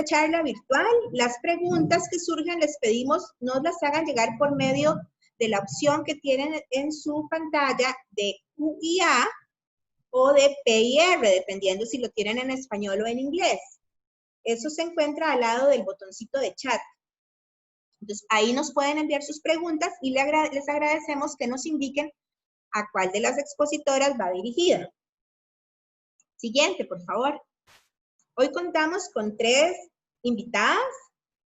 charla virtual. Las preguntas que surjan les pedimos nos las hagan llegar por medio de la opción que tienen en su pantalla de QIA o de PIR, dependiendo si lo tienen en español o en inglés. Eso se encuentra al lado del botoncito de chat. Entonces, ahí nos pueden enviar sus preguntas y les agradecemos que nos indiquen a cuál de las expositoras va dirigida. Siguiente, por favor. Hoy contamos con 3 invitadas.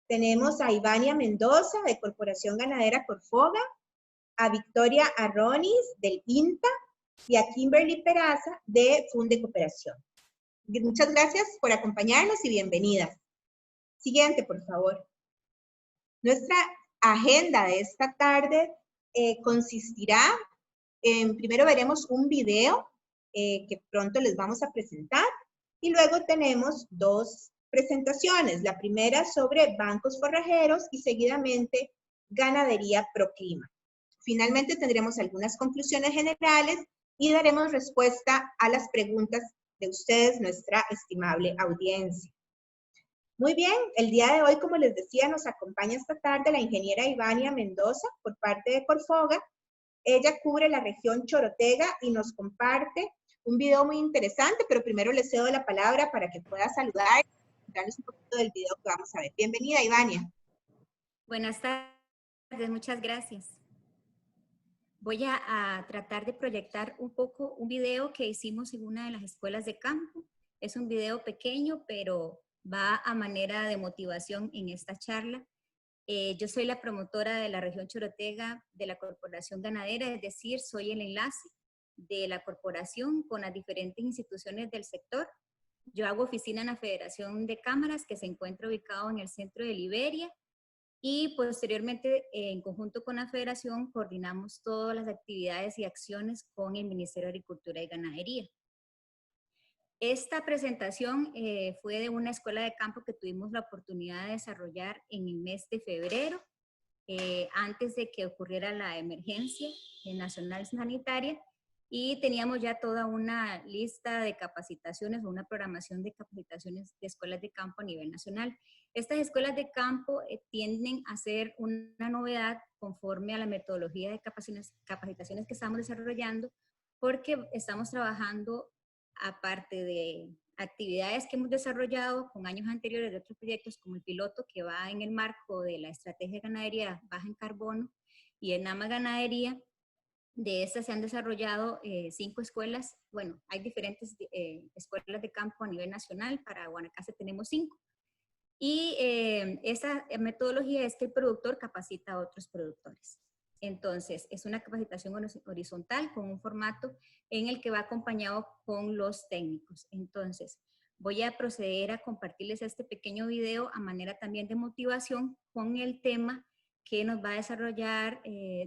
Tenemos a Ivania Mendoza, de Corporación Ganadera Corfoga, a Victoria Arronis, del INTA, y a Kimberly Peraza, de Funde Cooperación. Muchas gracias por acompañarnos y bienvenidas. Siguiente, por favor. Nuestra agenda de esta tarde consistirá en, primero veremos un video que pronto les vamos a presentar, y luego tenemos 2 presentaciones. La primera sobre bancos forrajeros y seguidamente ganadería Proclima. Finalmente tendremos algunas conclusiones generales y daremos respuesta a las preguntas de ustedes, nuestra estimable audiencia. Muy bien, el día de hoy, como les decía, nos acompaña esta tarde la ingeniera Ivania Mendoza por parte de Corfoga. Ella cubre la región Chorotega y nos comparte un video muy interesante, pero primero le cedo la palabra para que pueda saludar y darles un poquito del video que vamos a ver. Bienvenida, Ivania. Buenas tardes, muchas gracias. Voy a tratar de proyectar un poco un video que hicimos en una de las escuelas de campo. Es un video pequeño, pero va a manera de motivación en esta charla. Yo soy la promotora de la región Chorotega de la Corporación Ganadera, es decir, soy el enlace de la corporación con las diferentes instituciones del sector. Yo hago oficina en la Federación de Cámaras, que se encuentra ubicado en el centro de Liberia, y posteriormente, en conjunto con la Federación, coordinamos todas las actividades y acciones con el Ministerio de Agricultura y Ganadería. Esta presentación fue de una escuela de campo que tuvimos la oportunidad de desarrollar en el mes de febrero, antes de que ocurriera la emergencia nacional sanitaria, y teníamos ya toda una lista de capacitaciones o una programación de capacitaciones de escuelas de campo a nivel nacional. Estas escuelas de campo tienden a ser una novedad conforme a la metodología de capacitaciones que estamos desarrollando, porque estamos trabajando, aparte de actividades que hemos desarrollado con años anteriores de otros proyectos, como el piloto que va en el marco de la estrategia de ganadería baja en carbono y el NAMA Ganadería. De estas se han desarrollado 5 escuelas. Bueno, hay diferentes escuelas de campo a nivel nacional. Para Guanacaste tenemos 5. Y esa metodología es que el productor capacita a otros productores. Entonces, es una capacitación horizontal con un formato en el que va acompañado con los técnicos. Entonces, voy a proceder a compartirles este pequeño video a manera también de motivación con el tema que nos va a desarrollar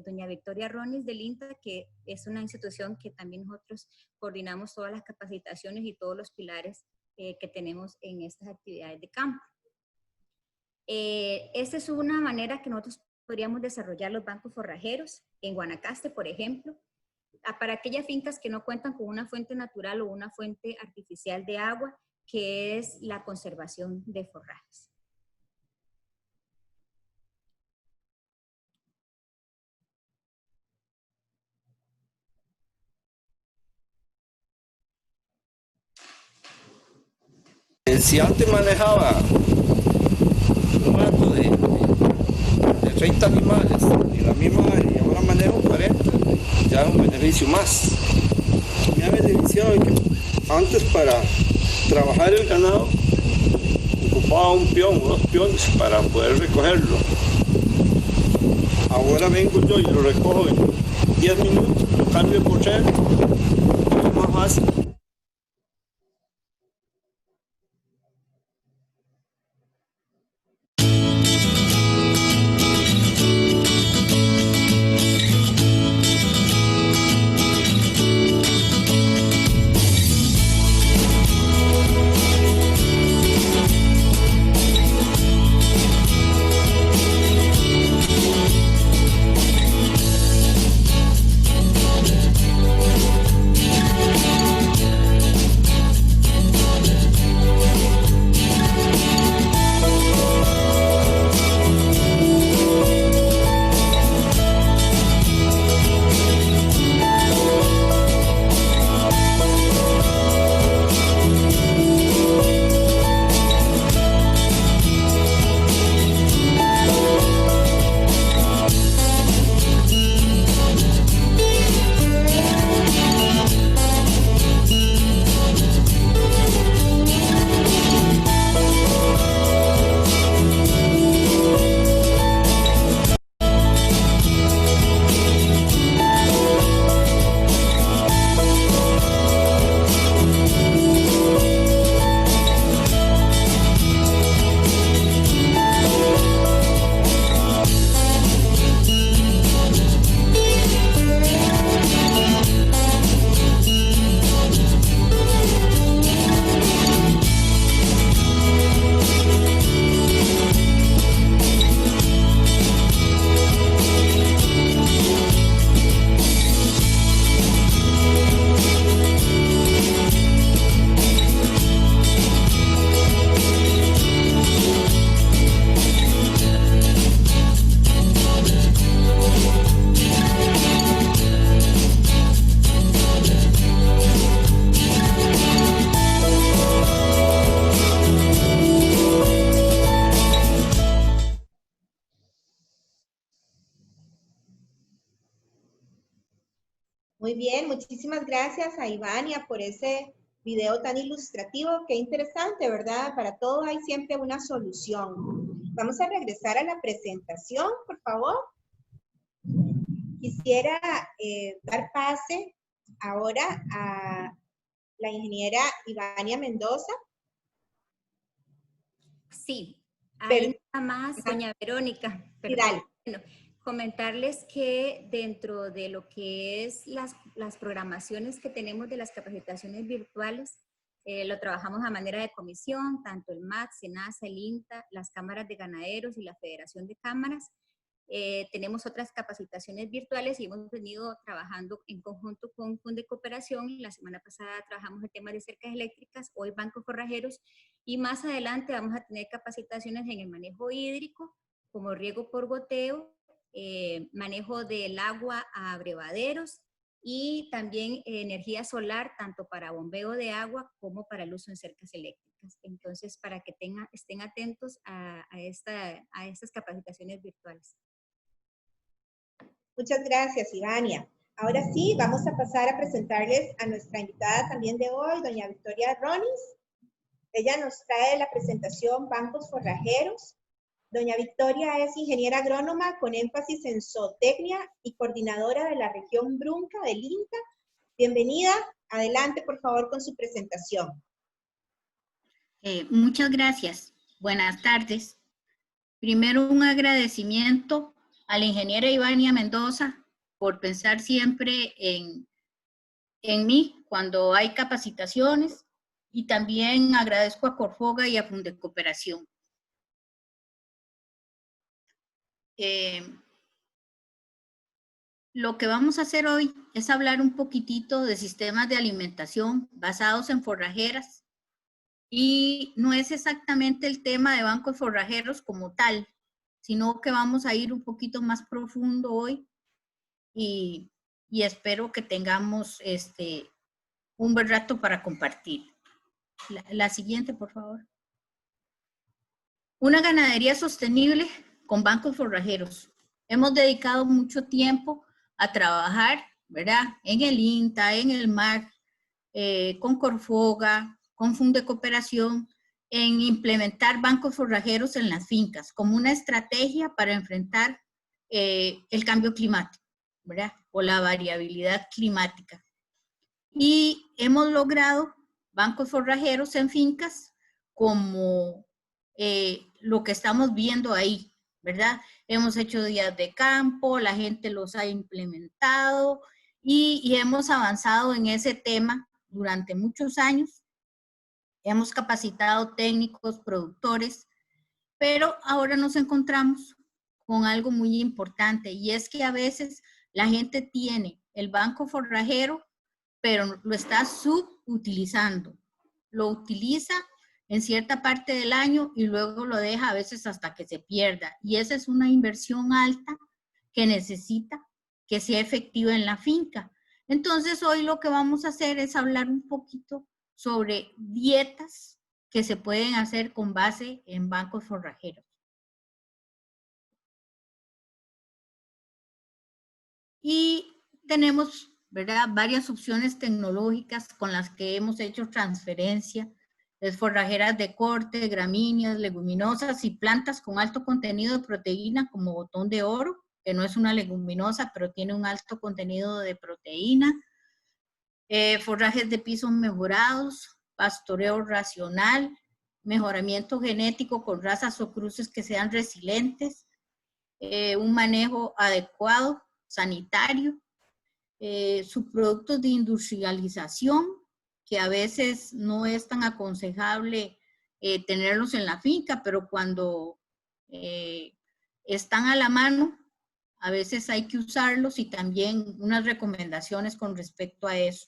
doña Victoria Arronis del INTA, que es una institución que también nosotros coordinamos todas las capacitaciones y todos los pilares que tenemos en estas actividades de campo. Esta es una manera que nosotros podríamos desarrollar los bancos forrajeros en Guanacaste, por ejemplo, para aquellas fincas que no cuentan con una fuente natural o una fuente artificial de agua, que es la conservación de forrajes. Si antes manejaba un rato de 30 animales en la misma área y ahora manejo 40, ya es un beneficio más. Me ha beneficiado de que antes para trabajar el ganado ocupaba un peón o 2 peones para poder recogerlo. Ahora vengo yo y lo recojo en 10 minutos, lo cambio por tren, es más fácil. Muy bien, muchísimas gracias a Ivania por ese video tan ilustrativo. Qué interesante, ¿verdad? Para todo hay siempre una solución. Vamos a regresar a la presentación, por favor. Quisiera dar pase ahora a la ingeniera Ivania Mendoza. Sí, Pero, ahí nada más, doña Verónica, sí, dale. bueno, comentarles que dentro de lo que es las programaciones que tenemos de las capacitaciones virtuales, lo trabajamos a manera de comisión, tanto el MAT, SENASA, el INTA, las cámaras de ganaderos y la Federación de Cámaras. Tenemos otras capacitaciones virtuales y hemos venido trabajando en conjunto con Funde Cooperación. La semana pasada trabajamos el tema de cercas eléctricas, hoy bancos forrajeros, y más adelante vamos a tener capacitaciones en el manejo hídrico, como riego por goteo, manejo del agua a abrevaderos y también energía solar, tanto para bombeo de agua como para el uso en cercas eléctricas. Entonces, para que estén atentos a estas capacitaciones virtuales. Muchas gracias, Ivania. Ahora sí, vamos a pasar a presentarles a nuestra invitada también de hoy, doña Victoria Ronis. Ella nos trae la presentación Bancos Forrajeros. Doña Victoria es ingeniera agrónoma con énfasis en zootecnia y coordinadora de la región Brunca del INTA. Bienvenida. Adelante, por favor, con su presentación. Muchas gracias. Buenas tardes. Primero, un agradecimiento a la ingeniera Ivania Mendoza por pensar siempre en mí cuando hay capacitaciones, y también agradezco a Corfoga y a Funde Cooperación. Lo que vamos a hacer hoy es hablar un poquitito de sistemas de alimentación basados en forrajeras, y no es exactamente el tema de bancos forrajeros como tal, sino que vamos a ir un poquito más profundo hoy, y espero que tengamos un buen rato para compartir. La siguiente, por favor. Una ganadería sostenible con bancos forrajeros. Hemos dedicado mucho tiempo a trabajar, ¿verdad? En el INTA, en el MAC, con Corfoga, con Funde Cooperación, en implementar bancos forrajeros en las fincas como una estrategia para enfrentar el cambio climático, ¿verdad? O la variabilidad climática. Y hemos logrado bancos forrajeros en fincas como lo que estamos viendo ahí, ¿verdad? Hemos hecho días de campo, la gente los ha implementado y hemos avanzado en ese tema durante muchos años. Hemos capacitado técnicos, productores, pero ahora nos encontramos con algo muy importante, y es que a veces la gente tiene el banco forrajero, pero lo está subutilizando. Lo utiliza en cierta parte del año y luego lo deja a veces hasta que se pierda. Y esa es una inversión alta que necesita que sea efectiva en la finca. Entonces, hoy lo que vamos a hacer es hablar un poquito sobre dietas que se pueden hacer con base en bancos forrajeros. Y tenemos, ¿verdad?, varias opciones tecnológicas con las que hemos hecho transferencia, es forrajeras de corte, gramíneas, leguminosas y plantas con alto contenido de proteína como botón de oro, que no es una leguminosa, pero tiene un alto contenido de proteína, forrajes de pisos mejorados, pastoreo racional, mejoramiento genético con razas o cruces que sean resilientes, un manejo adecuado, sanitario, subproductos de industrialización, que a veces no es tan aconsejable tenerlos en la finca, pero cuando están a la mano, a veces hay que usarlos, y también unas recomendaciones con respecto a eso.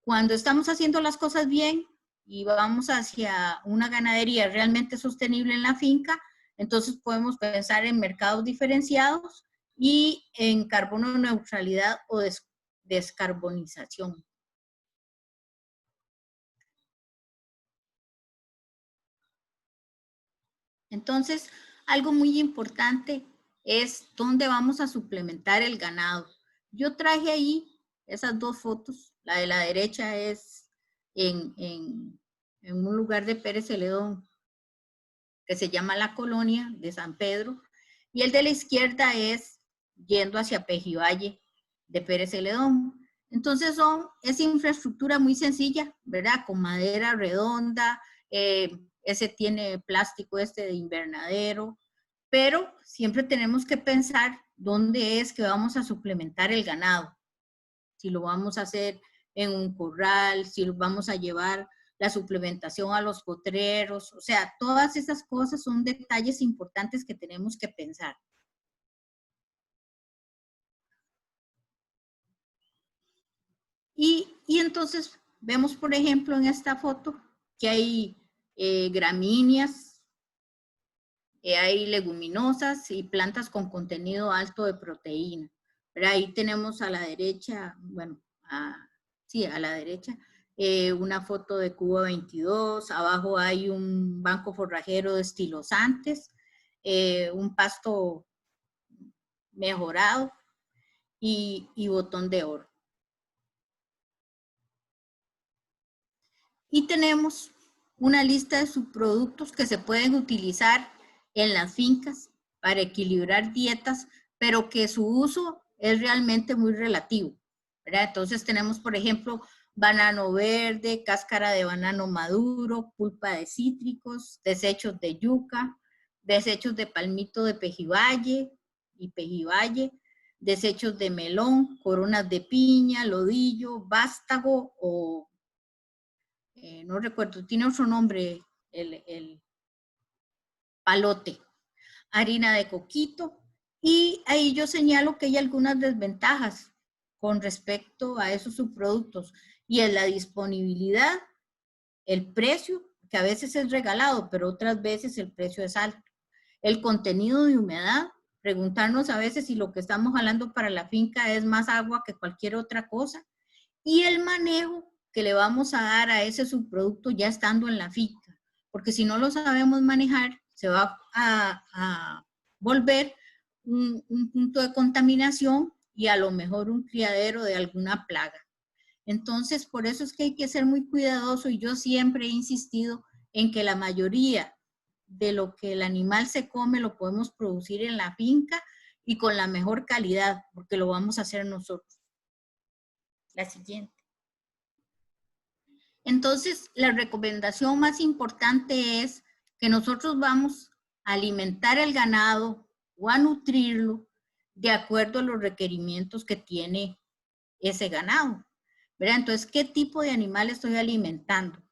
Cuando estamos haciendo las cosas bien y vamos hacia una ganadería realmente sostenible en la finca, entonces podemos pensar en mercados diferenciados y en carbono neutralidad o descarbonización. Entonces, algo muy importante es dónde vamos a suplementar el ganado. Yo traje ahí esas dos fotos. La de la derecha es en un lugar de Pérez Celedón que se llama La Colonia de San Pedro, y el de la izquierda es yendo hacia Pejivalle de Pérez Celedón. Entonces es infraestructura muy sencilla, ¿verdad? Con madera redonda, ese tiene plástico de invernadero, pero siempre tenemos que pensar dónde es que vamos a suplementar el ganado. Si lo vamos a hacer en un corral, si lo vamos a llevar la suplementación a los potreros, o sea, todas esas cosas son detalles importantes que tenemos que pensar. Y entonces vemos, por ejemplo, en esta foto que hay gramíneas, hay leguminosas y plantas con contenido alto de proteína. Pero ahí tenemos a la derecha, bueno, sí, a la derecha, una foto de Cuba 22, abajo hay un banco forrajero de estilosantes, un pasto mejorado y botón de oro. Y tenemos una lista de subproductos que se pueden utilizar en las fincas para equilibrar dietas, pero que su uso es realmente muy relativo, ¿verdad? Entonces tenemos, por ejemplo, banano verde, cáscara de banano maduro, pulpa de cítricos, desechos de yuca, desechos de palmito de Pejivalle y Pejivalle, desechos de melón, coronas de piña, lodillo, vástago o no recuerdo, tiene otro nombre, el palote, harina de coquito, y ahí yo señalo que hay algunas desventajas con respecto a esos subproductos, y es la disponibilidad, el precio, que a veces es regalado, pero otras veces el precio es alto, el contenido de humedad, preguntarnos a veces si lo que estamos jalando para la finca es más agua que cualquier otra cosa, y el manejo que le vamos a dar a ese subproducto ya estando en la finca, porque si no lo sabemos manejar, se va a volver un punto de contaminación y a lo mejor un criadero de alguna plaga. Entonces, por eso es que hay que ser muy cuidadoso, y yo siempre he insistido en que la mayoría de lo que el animal se come lo podemos producir en la finca y con la mejor calidad, porque lo vamos a hacer nosotros. La siguiente. Entonces, la recomendación más importante es que nosotros vamos a alimentar el ganado o a nutrirlo de acuerdo a los requerimientos que tiene ese ganado, ¿verdad? Entonces, ¿qué tipo de animal estoy alimentando?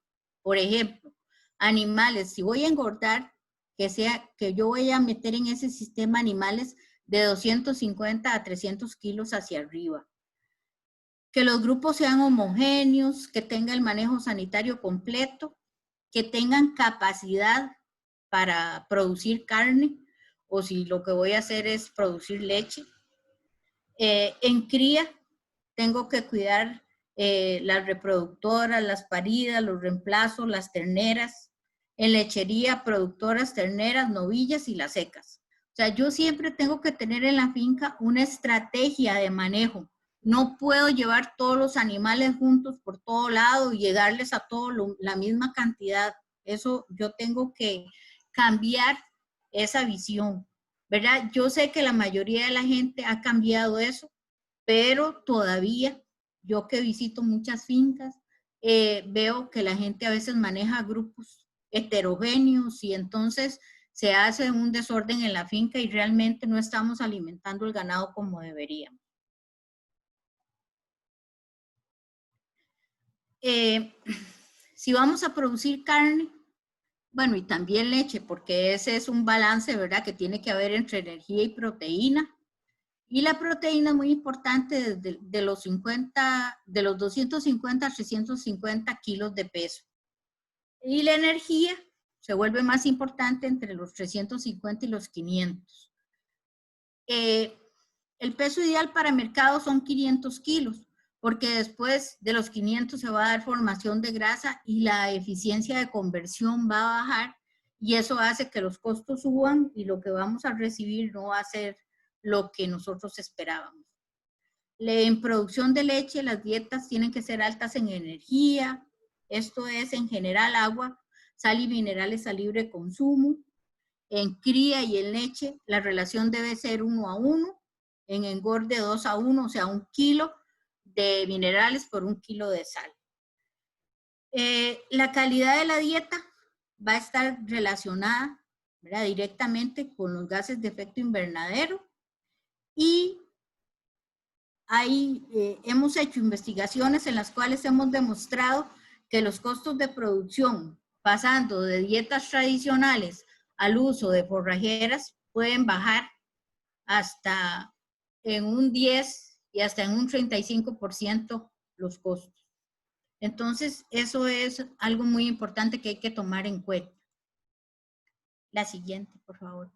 Por ejemplo, animales, si voy a engordar, que yo voy a meter en ese sistema animales de 250 a 300 kilos hacia arriba. Que los grupos sean homogéneos, que tenga el manejo sanitario completo, que tengan capacidad para producir carne, o si lo que voy a hacer es producir leche. En cría, tengo que cuidar las reproductoras, las paridas, los reemplazos, las terneras. En lechería, productoras, terneras, novillas y las secas. O sea, yo siempre tengo que tener en la finca una estrategia de manejo. No puedo llevar todos los animales juntos por todo lado y llegarles a todos la misma cantidad. Eso yo tengo que cambiar esa visión, ¿verdad? Yo sé que la mayoría de la gente ha cambiado eso, pero todavía yo que visito muchas fincas, veo que la gente a veces maneja grupos heterogéneos y entonces se hace un desorden en la finca y realmente no estamos alimentando el ganado como deberíamos. Si vamos a producir carne, bueno, y también leche, porque ese es un balance, ¿verdad?, que tiene que haber entre energía y proteína. Y la proteína es muy importante de los 250 a 350 kilos de peso. Y la energía se vuelve más importante entre los 350 y los 500. El peso ideal para mercado son 500 kilos, porque después de los 500 se va a dar formación de grasa y la eficiencia de conversión va a bajar, y eso hace que los costos suban y lo que vamos a recibir no va a ser lo que nosotros esperábamos. En producción de leche, las dietas tienen que ser altas en energía, esto es en general agua, sal y minerales a libre consumo. En cría y en leche, la relación debe ser 1:1, en engorde 2:1, o sea, 1 kilo de minerales por 1 kilo de sal. La calidad de la dieta va a estar relacionada, ¿verdad?, directamente con los gases de efecto invernadero, y hemos hecho investigaciones en las cuales hemos demostrado que los costos de producción, pasando de dietas tradicionales al uso de forrajeras, pueden bajar hasta en un 10 y hasta en un 35% los costos. Entonces, eso es algo muy importante que hay que tomar en cuenta. La siguiente, por favor.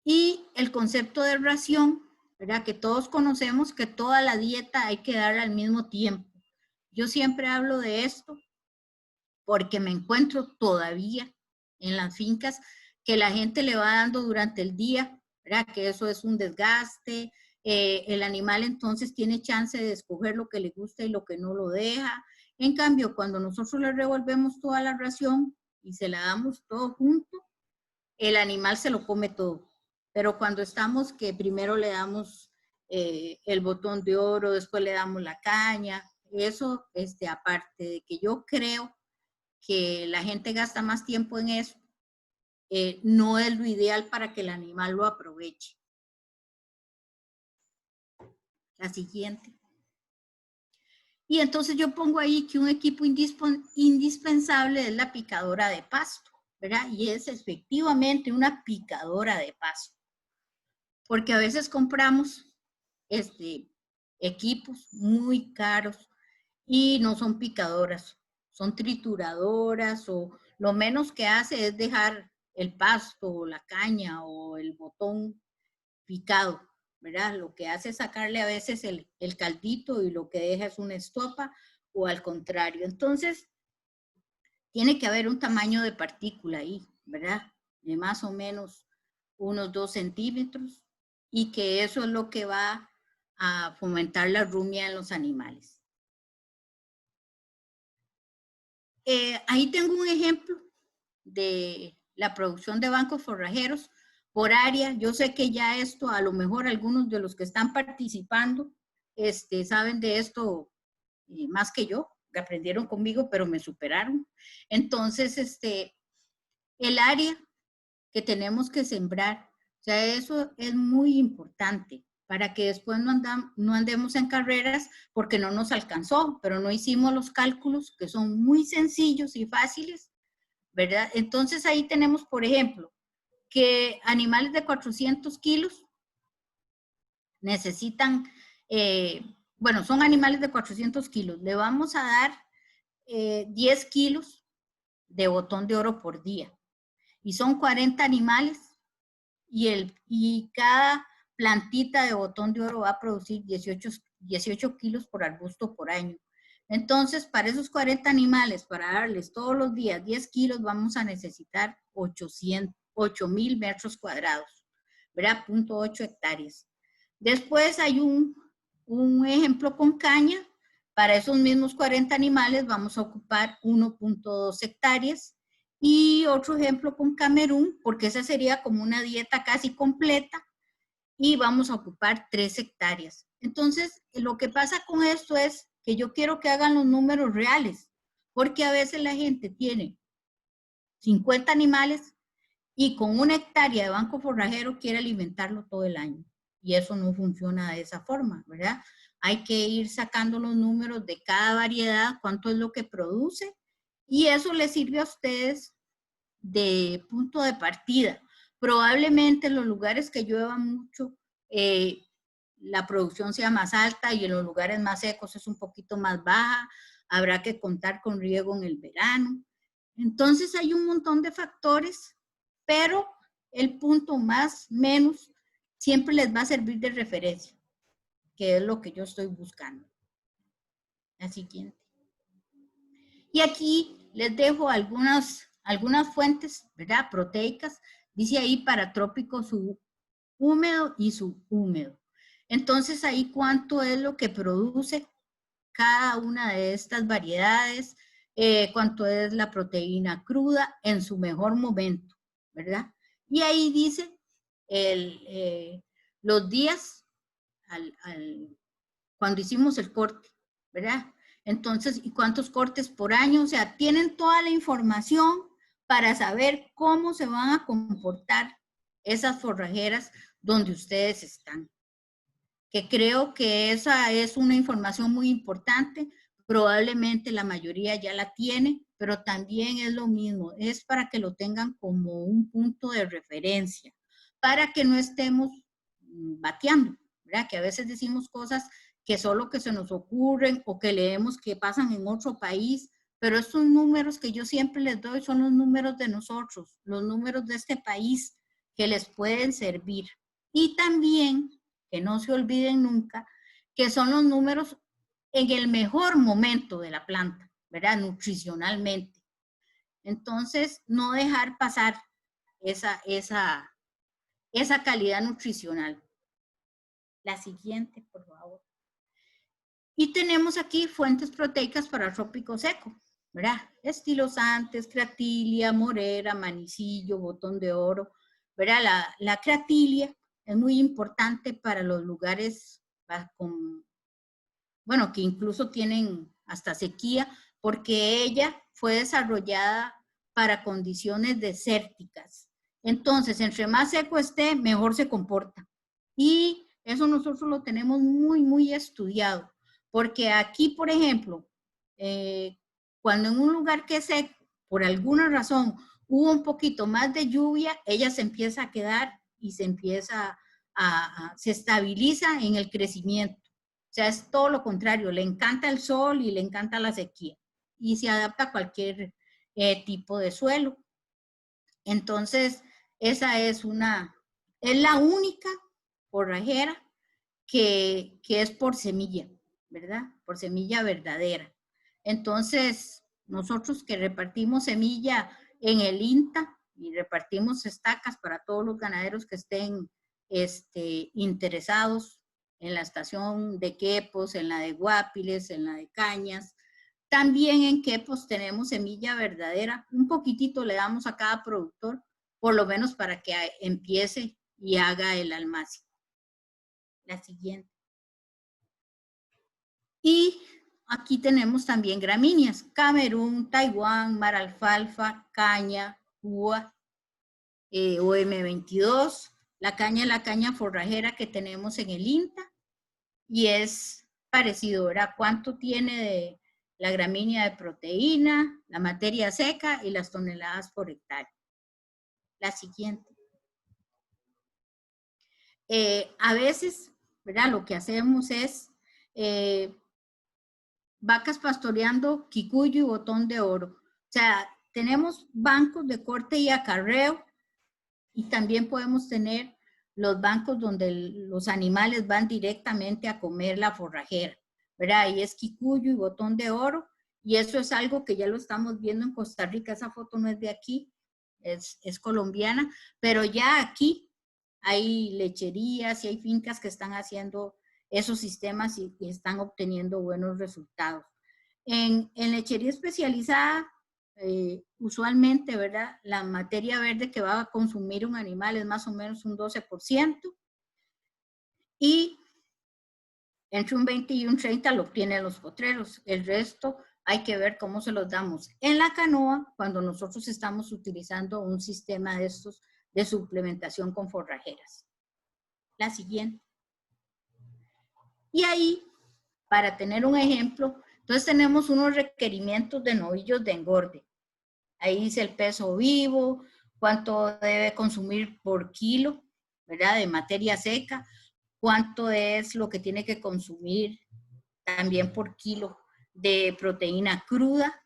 Y el concepto de ración, ¿verdad?, que todos conocemos, que toda la dieta hay que darla al mismo tiempo. Yo siempre hablo de esto porque me encuentro todavía en las fincas que la gente le va dando durante el día, ¿verdad?, que eso es un desgaste. El animal entonces tiene chance de escoger lo que le gusta y lo que no lo deja. En cambio, cuando nosotros le revolvemos toda la ración y se la damos todo junto, el animal se lo come todo. Pero cuando estamos que primero le damos el botón de oro, después le damos la caña, eso aparte de que yo creo que la gente gasta más tiempo en eso, no es lo ideal para que el animal lo aproveche. La siguiente. Y entonces yo pongo ahí que un equipo indispensable es la picadora de pasto, ¿verdad? Y es efectivamente una picadora de pasto. Porque a veces compramos equipos muy caros y no son picadoras, son trituradoras, o lo menos que hace es dejar el pasto o la caña o el botón picado, ¿verdad? Lo que hace es sacarle a veces el caldito y lo que deja es una estopa, o al contrario. Entonces, tiene que haber un tamaño de partícula ahí, ¿verdad? De más o menos unos 2 centímetros, y que eso es lo que va a fomentar la rumia en los animales. Ahí tengo un ejemplo de la producción de bancos forrajeros por área. Yo sé que ya esto, a lo mejor algunos de los que están participando saben de esto más que yo, que aprendieron conmigo, pero me superaron. Entonces, el área que tenemos que sembrar, o sea, eso es muy importante para que después no andemos en carreras porque no nos alcanzó, pero no hicimos los cálculos, que son muy sencillos y fáciles, ¿verdad? Entonces ahí tenemos, por ejemplo, que animales de 400 kilos necesitan, bueno, son animales de 400 kilos, le vamos a dar 10 kilos de botón de oro por día. Y son 40 animales, y cada plantita de botón de oro va a producir 18 kilos por arbusto por año. Entonces, para esos 40 animales, para darles todos los días 10 kilos, vamos a necesitar 8,000 metros cuadrados, ¿verdad? 0.8 hectáreas. Después hay un ejemplo con caña. Para esos mismos 40 animales vamos a ocupar 1.2 hectáreas. Y otro ejemplo con Camerún, porque esa sería como una dieta casi completa, y vamos a ocupar 3 hectáreas. Entonces, lo que pasa con esto es que yo quiero que hagan los números reales, porque a veces la gente tiene 50 animales y con 1 hectárea de banco forrajero quiere alimentarlo todo el año. Y eso no funciona de esa forma, ¿verdad? Hay que ir sacando los números de cada variedad, cuánto es lo que produce, y eso les sirve a ustedes de punto de partida. Probablemente en los lugares que llueva mucho, la producción sea más alta, y en los lugares más secos es un poquito más baja. Habrá que contar con riego en el verano. Entonces hay un montón de factores, pero el punto más menos siempre les va a servir de referencia, que es lo que yo estoy buscando. La siguiente. Y aquí les dejo algunas fuentes, ¿verdad?, proteicas. Dice ahí para trópico subhúmedo y subhúmedo. Entonces ahí cuánto es lo que produce cada una de estas variedades, cuánto es la proteína cruda en su mejor momento, ¿verdad? Y ahí dice los días cuando hicimos el corte, ¿verdad? Entonces, ¿y cuántos cortes por año? O sea, tienen toda la información para saber cómo se van a comportar esas forrajeras donde ustedes están. Que creo que esa es una información muy importante, probablemente la mayoría ya la tiene, pero también es lo mismo, es para que lo tengan como un punto de referencia, para que no estemos bateando, ¿verdad? Que a veces decimos cosas que solo que se nos ocurren o que leemos que pasan en otro país, pero estos números que yo siempre les doy son los números de nosotros, los números de este país que les pueden servir. Y también, que no se olviden nunca, que son los números en el mejor momento de la planta, ¿verdad? Nutricionalmente. Entonces, no dejar pasar esa calidad nutricional. La siguiente, por favor. Y tenemos aquí fuentes proteicas para trópico seco, ¿verdad? Estilosantes, creatilia, morera, manicillo, botón de oro, ¿verdad? La creatilia es muy importante para los lugares bueno, que incluso tienen hasta sequía, porque ella fue desarrollada para condiciones desérticas. Entonces, entre más seco esté, mejor se comporta. Y eso nosotros lo tenemos muy, muy estudiado. Porque aquí, por ejemplo, cuando en un lugar que es seco, por alguna razón, hubo un poquito más de lluvia, ella se empieza a quedar y se empieza se estabiliza en el crecimiento. O sea, es todo lo contrario, le encanta el sol y le encanta la sequía y se adapta a cualquier tipo de suelo. Entonces, esa es la única forrajera que es por semilla, ¿verdad? Por semilla verdadera. Entonces, nosotros que repartimos semilla en el INTA y repartimos estacas para todos los ganaderos que estén interesados en la estación de Quepos, en la de Guapiles, en la de Cañas. También en Quepos tenemos semilla verdadera. Un poquitito le damos a cada productor, por lo menos para que empiece y haga el almacén. La siguiente. Y aquí tenemos también gramíneas. Camerún, Taiwán, mar alfalfa, caña, uva, OM22. La caña forrajera que tenemos en el INTA. Y es parecido, ¿verdad? ¿Cuánto tiene de la gramínea de proteína, la materia seca y las toneladas por hectárea? La siguiente. A veces, ¿verdad? Lo que hacemos es vacas pastoreando quicuyo y botón de oro. O sea, tenemos bancos de corte y acarreo y también podemos tener los bancos donde los animales van directamente a comer la forrajera, ¿verdad? Ahí es quicuyo y botón de oro, y eso es algo que ya lo estamos viendo en Costa Rica. Esa foto no es de aquí, es colombiana, pero ya aquí hay lecherías y hay fincas que están haciendo esos sistemas y están obteniendo buenos resultados. En lechería especializada, usualmente, ¿verdad? La materia verde que va a consumir un animal es más o menos un 12%, y entre un 20 y un 30 lo obtienen los potreros. El resto hay que ver cómo se los damos en la canoa cuando nosotros estamos utilizando un sistema de estos de suplementación con forrajeras. La siguiente. Y ahí, para tener un ejemplo, entonces tenemos unos requerimientos de novillos de engorde. Ahí dice el peso vivo, cuánto debe consumir por kilo, ¿verdad? De materia seca, cuánto es lo que tiene que consumir también por kilo de proteína cruda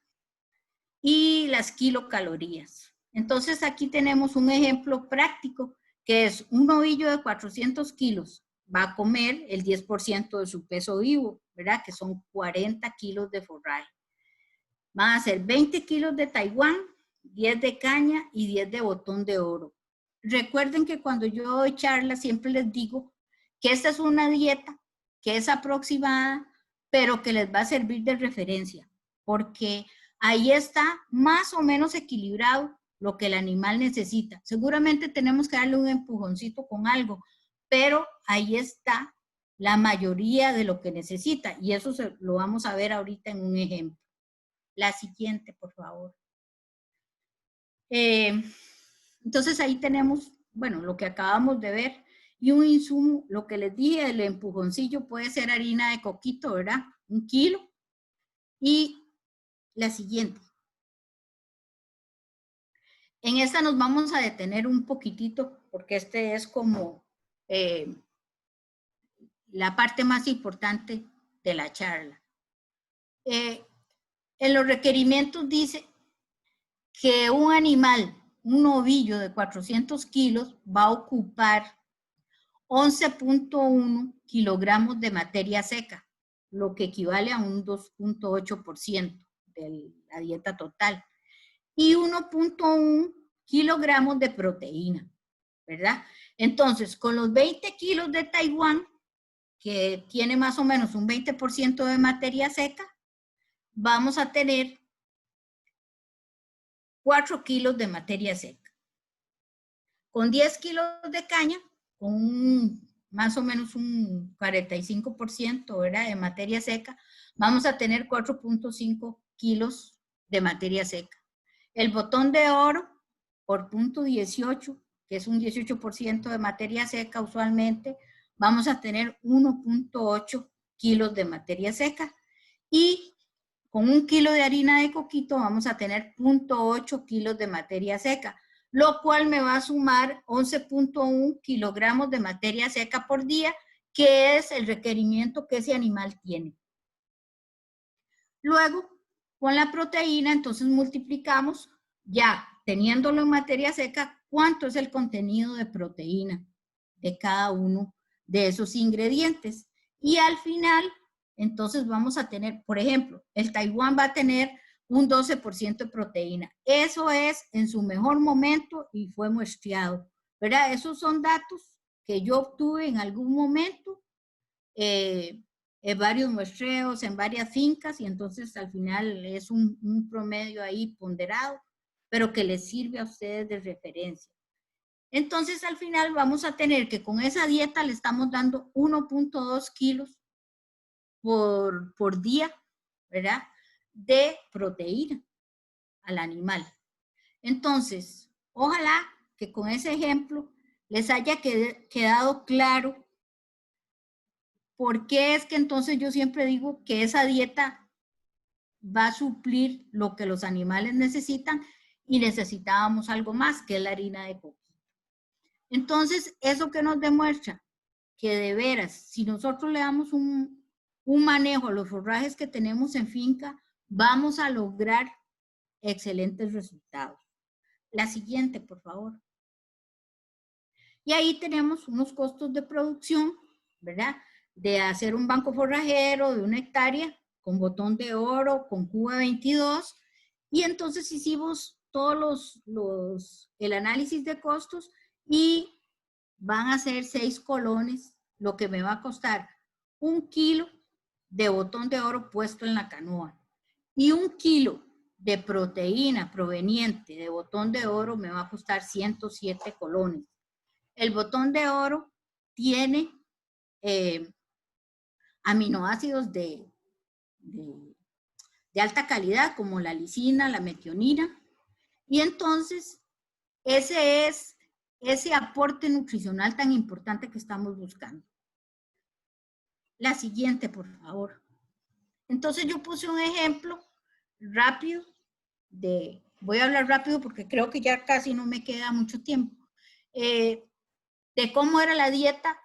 y las kilocalorías. Entonces aquí tenemos un ejemplo práctico que es un novillo de 400 kilos va a comer el 10% de su peso vivo, ¿verdad? Que son 40 kilos de forraje. Van a ser 20 kilos de Taiwán, 10 de caña y 10 de botón de oro. Recuerden que cuando yo doy charlas siempre les digo que esta es una dieta que es aproximada, pero que les va a servir de referencia, porque ahí está más o menos equilibrado lo que el animal necesita. Seguramente tenemos que darle un empujoncito con algo, pero ahí está la mayoría de lo que necesita, y eso lo vamos a ver ahorita en un ejemplo. La siguiente, por favor. Entonces ahí tenemos, bueno, lo que acabamos de ver, y un insumo, lo que les dije, el empujoncillo puede ser harina de coquito, ¿verdad? 1 kilo. Y la siguiente. En esta nos vamos a detener un poquitito, porque este es como la parte más importante de la charla. En los requerimientos dice que un animal, un novillo de 400 kilos, va a ocupar 11.1 kilogramos de materia seca, lo que equivale a un 2.8% de la dieta total, y 1.1 kilogramos de proteína, ¿verdad? Entonces, con los 20 kilos de Taiwán, que tiene más o menos un 20% de materia seca, vamos a tener 4 kilos de materia seca. Con 10 kilos de caña, con más o menos un 45%, ¿verdad?, de materia seca, vamos a tener 4.5 kilos de materia seca. El botón de oro, por punto 18, que es un 18% de materia seca usualmente, vamos a tener 1.8 kilos de materia seca. Y con 1 kilo de harina de coquito vamos a tener 0.8 kilos de materia seca, lo cual me va a sumar 11.1 kilogramos de materia seca por día, que es el requerimiento que ese animal tiene. Luego, con la proteína, entonces multiplicamos, ya teniéndolo en materia seca, cuánto es el contenido de proteína de cada uno de esos ingredientes. Y al final, entonces vamos a tener, por ejemplo, el Taiwán va a tener un 12% de proteína. Eso es en su mejor momento y fue muestreado, ¿verdad? Esos son datos que yo obtuve en algún momento, en varios muestreos, en varias fincas, y entonces al final es un promedio ahí ponderado, pero que les sirve a ustedes de referencia. Entonces al final vamos a tener que con esa dieta le estamos dando 1.2 kilos por día, ¿verdad?, de proteína al animal. Entonces, ojalá que con ese ejemplo les haya quedado claro por qué es que entonces yo siempre digo que esa dieta va a suplir lo que los animales necesitan y necesitábamos algo más, que es la harina de coco. Entonces, ¿eso qué nos demuestra? Que de veras, si nosotros le damos un manejo a los forrajes que tenemos en finca, vamos a lograr excelentes resultados. La siguiente, por favor. Y ahí tenemos unos costos de producción, ¿verdad?, de hacer un banco forrajero de 1 hectárea con botón de oro, con cuba 22, y entonces hicimos todos el análisis de costos y van a ser 6 colones, lo que me va a costar 1 kilo de botón de oro puesto en la canoa, y 1 kilo de proteína proveniente de botón de oro me va a costar 107 colones. El botón de oro tiene aminoácidos de alta calidad, como la lisina, la metionina, y entonces ese es ese aporte nutricional tan importante que estamos buscando. La siguiente, por favor. Entonces yo puse un ejemplo rápido voy a hablar rápido porque creo que ya casi no me queda mucho tiempo, de cómo era la dieta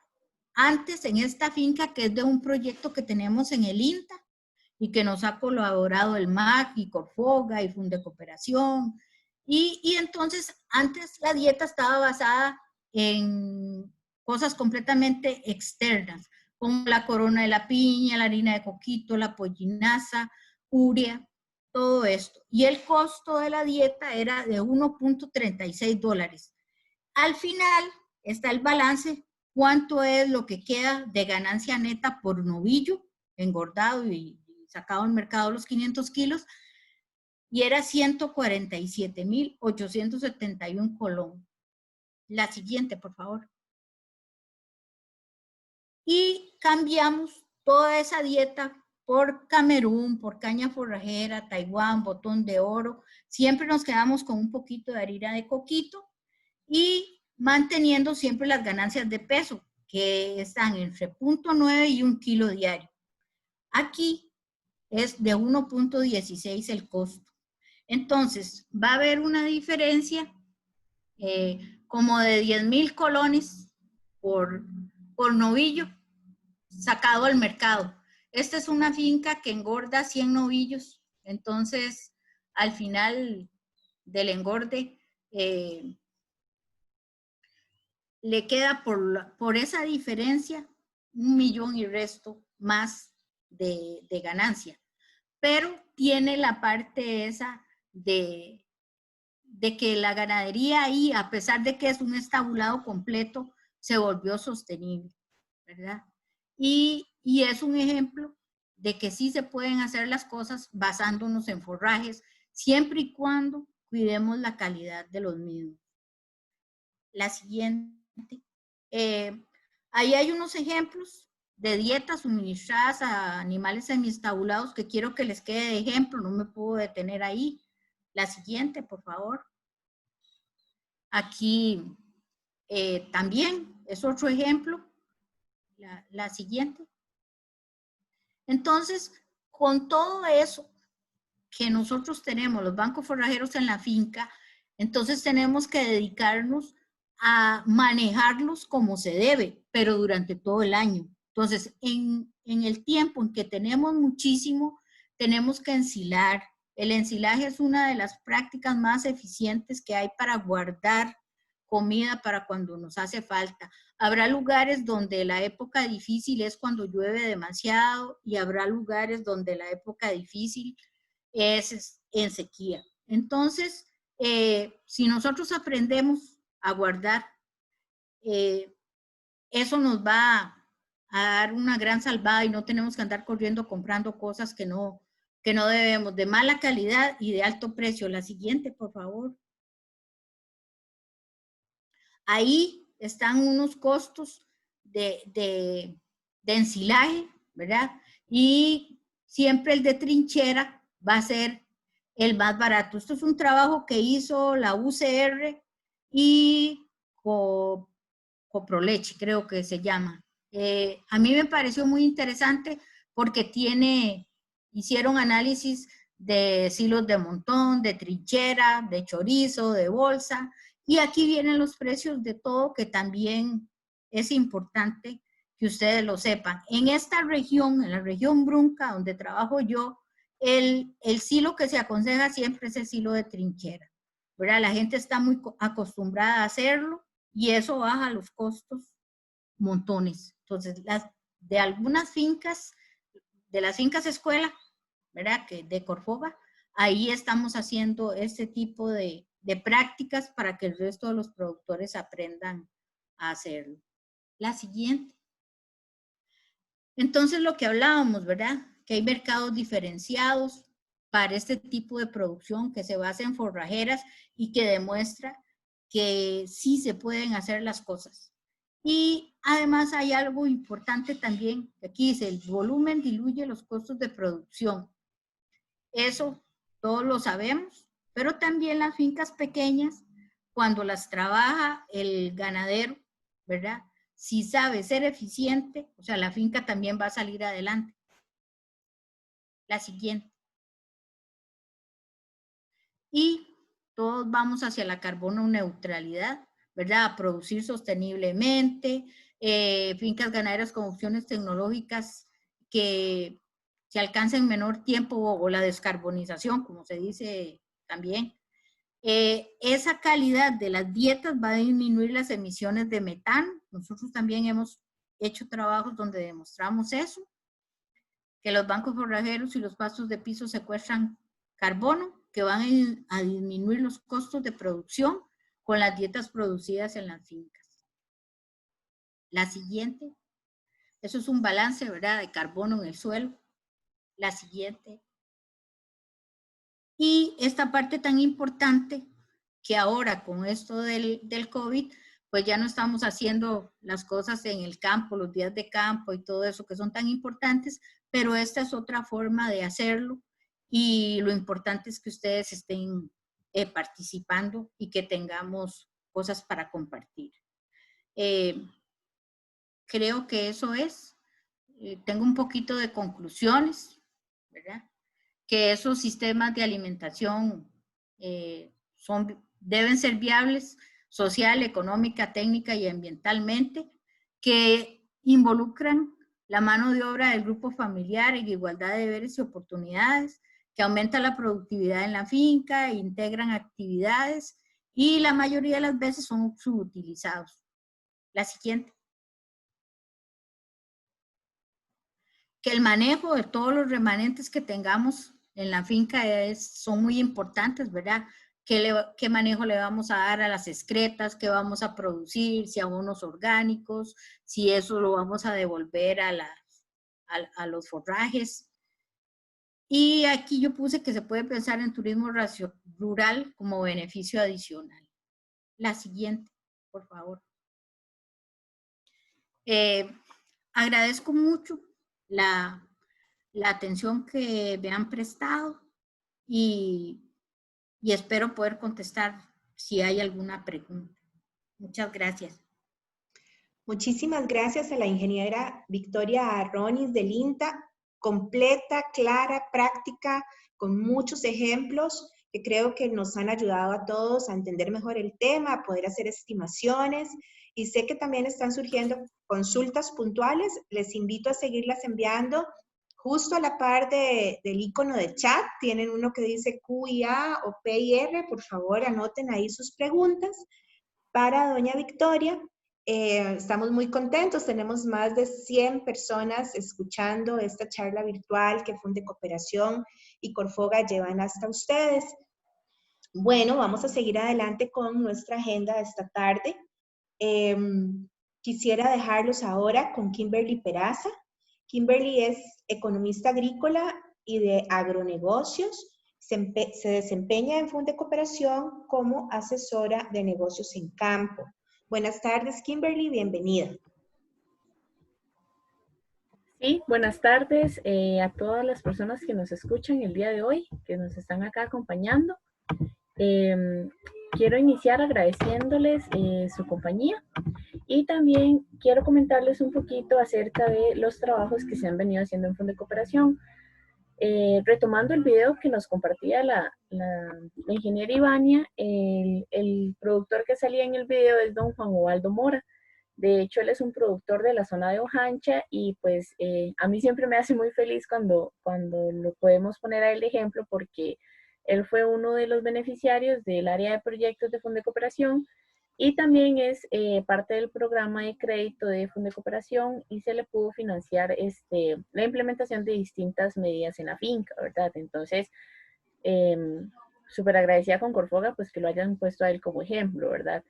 antes en esta finca, que es de un proyecto que tenemos en el INTA y que nos ha colaborado el MAC y Corfoga y Fundecooperación. Y entonces antes la dieta estaba basada en cosas completamente externas, como la corona de la piña, la harina de coquito, la pollinaza, urea, todo esto. Y el costo de la dieta era de $1.36. Al final está el balance cuánto es lo que queda de ganancia neta por novillo engordado y sacado al mercado los 500 kilos, y era 147.871 colón. La siguiente, por favor. Y cambiamos toda esa dieta por Camerún, por caña forrajera, Taiwán, botón de oro. Siempre nos quedamos con un poquito de harina de coquito y manteniendo siempre las ganancias de peso, que están entre 0.9 y 1 kilo diario. Aquí es de 1.16 el costo. Entonces, va a haber una diferencia como de 10,000 colones por novillo sacado al mercado. Esta es una finca que engorda 100 novillos, entonces al final del engorde le queda por esa diferencia 1 millón y resto más de ganancia. Pero tiene la parte esa de que la ganadería ahí, a pesar de que es un estabulado completo, se volvió sostenible, ¿verdad? Y es un ejemplo de que sí se pueden hacer las cosas basándonos en forrajes, siempre y cuando cuidemos la calidad de los mismos. La siguiente. Ahí hay unos ejemplos de dietas suministradas a animales semiestabulados que quiero que les quede de ejemplo, no me puedo detener ahí. La siguiente, por favor. Aquí también es otro ejemplo. La siguiente. Entonces, con todo eso que nosotros tenemos, los bancos forrajeros en la finca, entonces tenemos que dedicarnos a manejarlos como se debe, pero durante todo el año. Entonces, en el tiempo en que tenemos muchísimo, tenemos que ensilar. El ensilaje es una de las prácticas más eficientes que hay para guardar comida para cuando nos hace falta. Habrá lugares donde la época difícil es cuando llueve demasiado y habrá lugares donde la época difícil es en sequía. Entonces, si nosotros aprendemos a guardar, eso nos va a dar una gran salvada y no tenemos que andar corriendo comprando cosas que no debemos, de mala calidad y de alto precio. La siguiente, por favor. Ahí están unos costos de ensilaje, ¿verdad? Y siempre el de trinchera va a ser el más barato. Esto es un trabajo que hizo la UCR y Coproleche, creo que se llama. A mí me pareció muy interesante porque hicieron análisis de silos de montón, de trinchera, de chorizo, de bolsa, y aquí vienen los precios de todo, que también es importante que ustedes lo sepan. En esta región, en la región Brunca, donde trabajo yo, el silo que se aconseja siempre es el silo de trinchera, ¿verdad? La gente está muy acostumbrada a hacerlo y eso baja los costos montones. Entonces, de algunas fincas, de las fincas escuela, ¿verdad? Que de Corfova, ahí estamos haciendo este tipo de prácticas para que el resto de los productores aprendan a hacerlo. La siguiente. Entonces, lo que hablábamos, ¿verdad? Que hay mercados diferenciados para este tipo de producción que se basa en forrajeras y que demuestra que sí se pueden hacer las cosas. Y además hay algo importante también, que aquí dice, el volumen diluye los costos de producción. Eso todos lo sabemos, pero también las fincas pequeñas, cuando las trabaja el ganadero, ¿verdad? Si sabe ser eficiente, o sea, la finca también va a salir adelante. La siguiente. Y todos vamos hacia la carbono neutralidad, ¿verdad? A producir sosteniblemente, fincas ganaderas con opciones tecnológicas que se alcancen en menor tiempo o la descarbonización, como se dice también. Esa calidad de las dietas va a disminuir las emisiones de metano. Nosotros también hemos hecho trabajos donde demostramos eso, que los bancos forrajeros y los pastos de piso secuestran carbono, que van a disminuir los costos de producción con las dietas producidas en las fincas. La siguiente. Eso es un balance, ¿verdad?, de carbono en el suelo. La siguiente. Y esta parte tan importante que ahora con esto del COVID, pues ya no estamos haciendo las cosas en el campo, los días de campo y todo eso que son tan importantes, pero esta es otra forma de hacerlo y lo importante es que ustedes estén participando y que tengamos cosas para compartir. Creo que eso es. Tengo un poquito de conclusiones, ¿verdad? Que esos sistemas de alimentación deben ser viables social, económica, técnica y ambientalmente, que involucran la mano de obra del grupo familiar en igualdad de deberes y oportunidades, que aumenta la productividad en la finca, integran actividades y la mayoría de las veces son subutilizados. La siguiente. Que el manejo de todos los remanentes que tengamos en la finca son muy importantes, ¿verdad? ¿Qué manejo le vamos a dar a las excretas? ¿Qué vamos a producir? Si abonos orgánicos, si eso lo vamos a devolver a los forrajes. Y aquí yo puse que se puede pensar en turismo rural como beneficio adicional. La siguiente, por favor. Agradezco mucho la atención que me han prestado y espero poder contestar si hay alguna pregunta. Muchas gracias. Muchísimas gracias a la ingeniera Victoria Arronis del INTA, completa, clara, práctica, con muchos ejemplos que creo que nos han ayudado a todos a entender mejor el tema, a poder hacer estimaciones, y sé que también están surgiendo consultas puntuales. Les invito a seguirlas enviando. Justo a la par del icono de chat tienen uno que dice QIA o PIR. Por favor, anoten ahí sus preguntas. Para doña Victoria, estamos muy contentos. Tenemos más de 100 personas escuchando esta charla virtual que Fundecooperación y Corfoga llevan hasta ustedes. Bueno, vamos a seguir adelante con nuestra agenda de esta tarde. Quisiera dejarlos ahora con Kimberly Peraza. Kimberly es economista agrícola y de agronegocios. Se desempeña en Fundecooperación como asesora de negocios en campo. Buenas tardes, Kimberly, bienvenida. Sí, buenas tardes a todas las personas que nos escuchan el día de hoy, que nos están acá acompañando. Quiero iniciar agradeciéndoles su compañía y también quiero comentarles un poquito acerca de los trabajos que se han venido haciendo en Fundecooperación. Retomando el video que nos compartía la ingeniera Ivania, el productor que salía en el video es don Juan Ubaldo Mora. De hecho, él es un productor de la zona de Ojancha y pues a mí siempre me hace muy feliz cuando lo podemos poner a él de ejemplo, porque él fue uno de los beneficiarios del área de proyectos de Fundecooperación y también es parte del programa de crédito de Fundecooperación y se le pudo financiar la implementación de distintas medidas en la finca, ¿verdad? Entonces, súper agradecida con Corfoga, pues que lo hayan puesto a él como ejemplo, ¿verdad?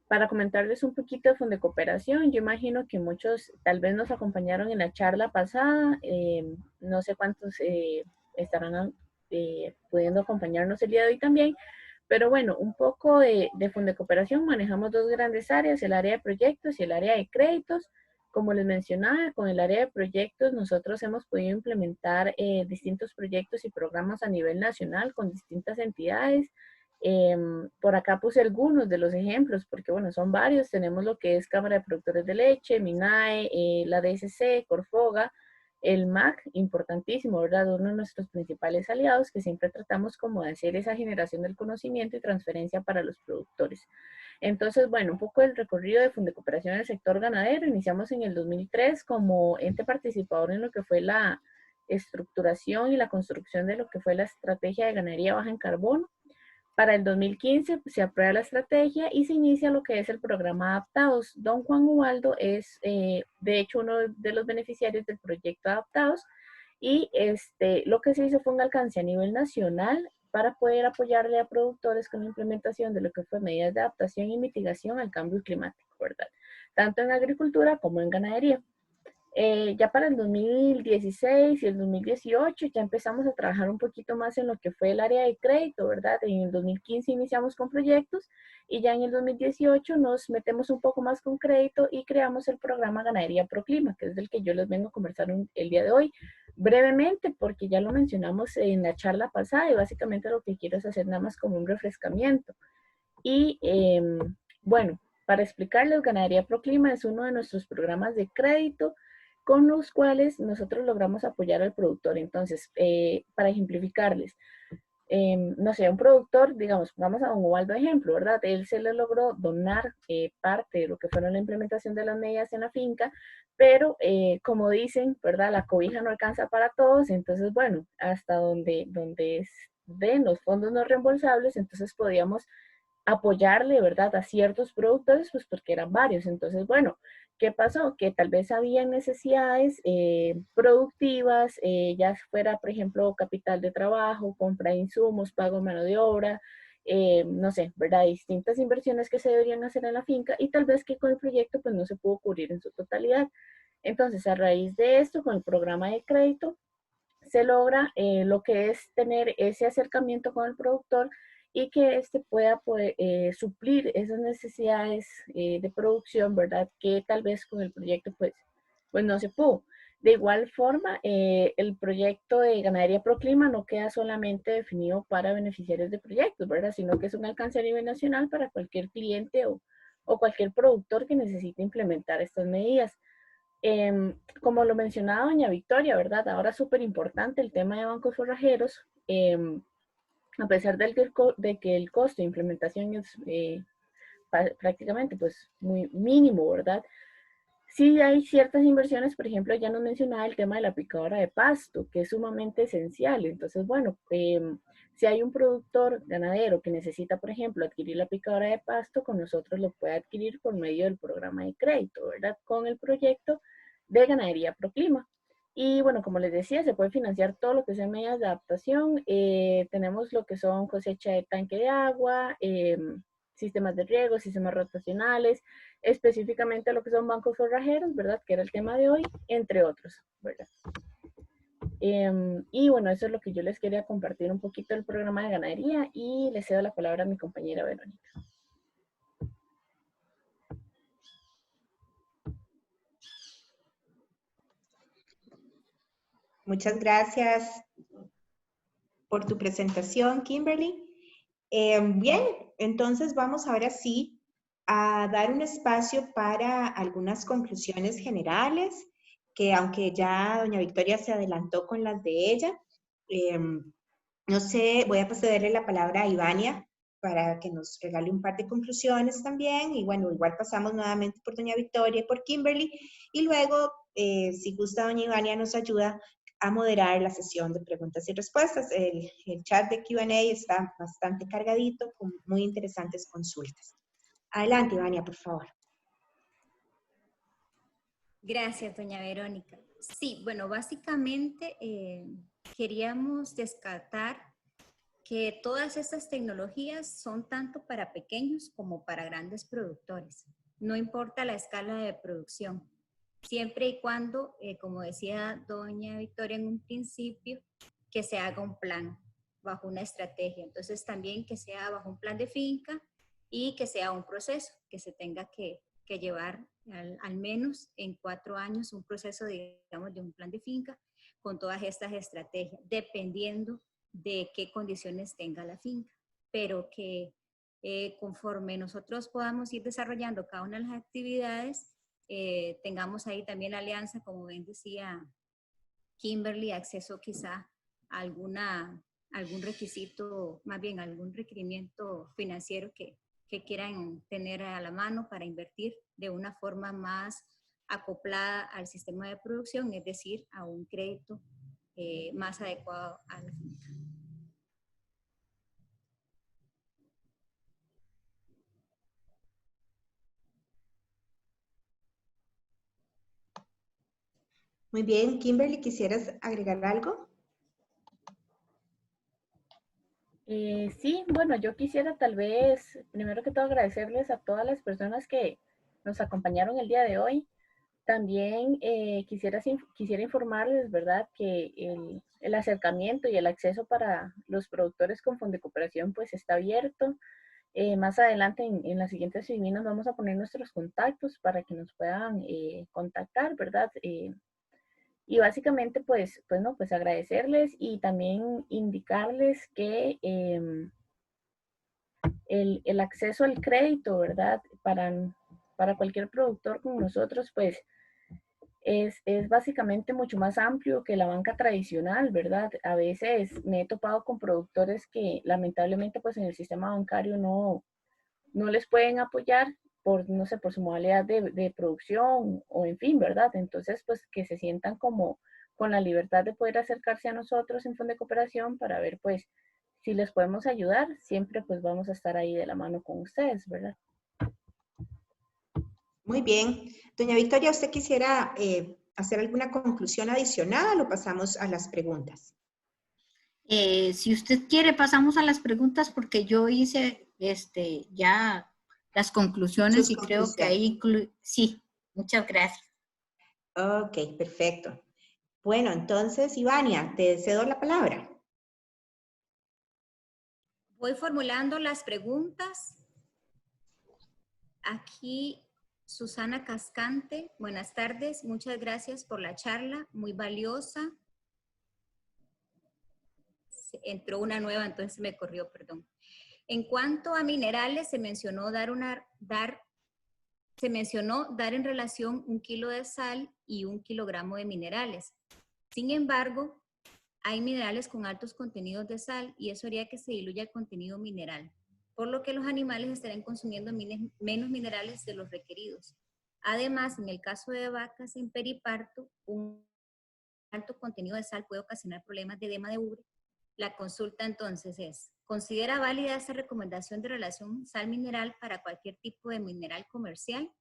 Para comentarles un poquito de Fundecooperación, yo imagino que muchos tal vez nos acompañaron en la charla pasada, no sé cuántos estarán pudiendo acompañarnos el día de hoy también, pero bueno, un poco de Fundecooperación. Manejamos dos grandes áreas, el área de proyectos y el área de créditos. Como les mencionaba, con el área de proyectos nosotros hemos podido implementar distintos proyectos y programas a nivel nacional con distintas entidades. Por acá puse algunos de los ejemplos, porque bueno, son varios. Tenemos lo que es Cámara de Productores de Leche, MINAE, la DSC, Corfoga, el MAC, importantísimo, ¿verdad? Uno de nuestros principales aliados, que siempre tratamos como de hacer esa generación del conocimiento y transferencia para los productores. Entonces, bueno, un poco del recorrido de Fundecooperación en el sector ganadero. Iniciamos en el 2003 como ente participador en lo que fue la estructuración y la construcción de lo que fue la estrategia de ganadería baja en carbono. Para el 2015 se aprueba la estrategia y se inicia lo que es el programa Adaptados. Don Juan Ubaldo es, de hecho, uno de los beneficiarios del proyecto Adaptados y lo que se hizo fue un alcance a nivel nacional para poder apoyarle a productores con la implementación de lo que fue medidas de adaptación y mitigación al cambio climático, ¿verdad? tanto en agricultura como en ganadería. Ya para el 2016 y el 2018 ya empezamos a trabajar un poquito más en lo que fue el área de crédito, ¿verdad? En el 2015 iniciamos con proyectos y ya en el 2018 nos metemos un poco más con crédito y creamos el programa Ganadería Proclima, que es del que yo les vengo a conversar el día de hoy brevemente, porque ya lo mencionamos en la charla pasada y básicamente lo que quiero es hacer nada más como un refrescamiento. Y bueno, para explicarles, Ganadería Proclima es uno de nuestros programas de crédito con los cuales nosotros logramos apoyar al productor. Entonces, para ejemplificarles, no sé, un productor, digamos, vamos a un Ubaldo ejemplo, ¿verdad? Él se le logró donar parte de lo que fueron la implementación de las medidas en la finca, pero como dicen, ¿verdad? La cobija no alcanza para todos, entonces, bueno, hasta donde den los fondos no reembolsables, entonces podíamos apoyarle, ¿verdad? A ciertos productores, pues porque eran varios. Entonces, bueno, ¿qué pasó? Que tal vez había necesidades productivas, ya fuera, por ejemplo, capital de trabajo, compra de insumos, pago de mano de obra, no sé, ¿verdad? Distintas inversiones que se deberían hacer en la finca y tal vez que con el proyecto pues no se pudo cubrir en su totalidad. Entonces, a raíz de esto, con el programa de crédito, se logra lo que es tener ese acercamiento con el productor y que éste pueda suplir esas necesidades de producción, ¿verdad? Que tal vez con el proyecto pues no se pudo. De igual forma, el proyecto de Ganadería Proclima no queda solamente definido para beneficiarios de proyectos, ¿verdad? Sino que es un alcance a nivel nacional para cualquier cliente o cualquier productor que necesite implementar estas medidas. Como lo mencionaba doña Victoria, ¿verdad? Ahora es súper importante el tema de bancos forrajeros. A pesar de que el costo de implementación es prácticamente pues muy mínimo, ¿verdad? Sí hay ciertas inversiones, por ejemplo, ya nos mencionaba el tema de la picadora de pasto, que es sumamente esencial. Entonces, bueno, si hay un productor ganadero que necesita, por ejemplo, adquirir la picadora de pasto, con nosotros lo puede adquirir por medio del programa de crédito, ¿verdad? Con el proyecto de Ganadería Proclima. Y bueno, como les decía, se puede financiar todo lo que sean medidas de adaptación. Tenemos lo que son cosecha de tanque de agua, sistemas de riego, sistemas rotacionales, específicamente lo que son bancos forrajeros, ¿verdad? Que era el tema de hoy, entre otros, ¿verdad? Y bueno, eso es lo que yo les quería compartir un poquito del programa de ganadería y le cedo la palabra a mi compañera Verónica. Muchas gracias por tu presentación, Kimberly. Bien, entonces vamos ahora sí a dar un espacio para algunas conclusiones generales, que aunque ya doña Victoria se adelantó con las de ella, no sé, voy a procederle la palabra a Ivania para que nos regale un par de conclusiones también. Y bueno, igual pasamos nuevamente por doña Victoria y por Kimberly. Y luego, si gusta, doña Ivania nos ayuda a moderar la sesión de preguntas y respuestas. El chat de Q&A está bastante cargadito con muy interesantes consultas. Adelante, Ivania, por favor. Gracias, doña Verónica. Sí, bueno, básicamente queríamos descartar que todas estas tecnologías son tanto para pequeños como para grandes productores. No importa la escala de producción, siempre y cuando, como decía doña Victoria en un principio, que se haga un plan bajo una estrategia. Entonces también que sea bajo un plan de finca y que sea un proceso que se tenga que llevar al menos en 4 años, un proceso, digamos, de un plan de finca con todas estas estrategias, dependiendo de qué condiciones tenga la finca, pero que conforme nosotros podamos ir desarrollando cada una de las actividades, tengamos ahí también la alianza, como bien decía Kimberly, acceso quizá a algún requisito, más bien algún requerimiento financiero que quieran tener a la mano para invertir de una forma más acoplada al sistema de producción, es decir, a un crédito más adecuado a la finca. Muy bien, Kimberly, ¿quisieras agregar algo? Sí, bueno, yo quisiera tal vez, primero que todo, agradecerles a todas las personas que nos acompañaron el día de hoy. También quisiera informarles, ¿verdad?, que el acercamiento y el acceso para los productores con Fondo de Cooperación pues está abierto. Más adelante en las siguientes filminas vamos a poner nuestros contactos para que nos puedan contactar, ¿verdad? Y básicamente pues agradecerles y también indicarles que el acceso al crédito, ¿verdad? Para cualquier productor como nosotros, pues es básicamente mucho más amplio que la banca tradicional, ¿verdad? A veces me he topado con productores que lamentablemente pues en el sistema bancario no les pueden apoyar por, no sé, por su modalidad de producción o en fin, ¿verdad? Entonces, pues que se sientan como con la libertad de poder acercarse a nosotros en Fondo de Cooperación para ver pues si les podemos ayudar, siempre pues vamos a estar ahí de la mano con ustedes, ¿verdad? Muy bien. Doña Victoria, ¿usted quisiera hacer alguna conclusión adicional o pasamos a las preguntas? Si usted quiere, pasamos a las preguntas porque yo hice ya las conclusiones Sus y creo que ahí, sí, muchas gracias. Ok, perfecto. Bueno, entonces, Ivania, te cedo la palabra. Voy formulando las preguntas. Aquí Susana Cascante, buenas tardes, muchas gracias por la charla, muy valiosa. Entró una nueva, entonces me corrió, perdón. En cuanto a minerales, se mencionó dar en relación 1 kilo de sal y 1 kilogramo de minerales. Sin embargo, hay minerales con altos contenidos de sal y eso haría que se diluya el contenido mineral, por lo que los animales estarán consumiendo menos minerales de los requeridos. Además, en el caso de vacas en periparto, un alto contenido de sal puede ocasionar problemas de edema de ubre. La consulta entonces es, ¿considera válida esta recomendación de relación sal-mineral para cualquier tipo de mineral comercial?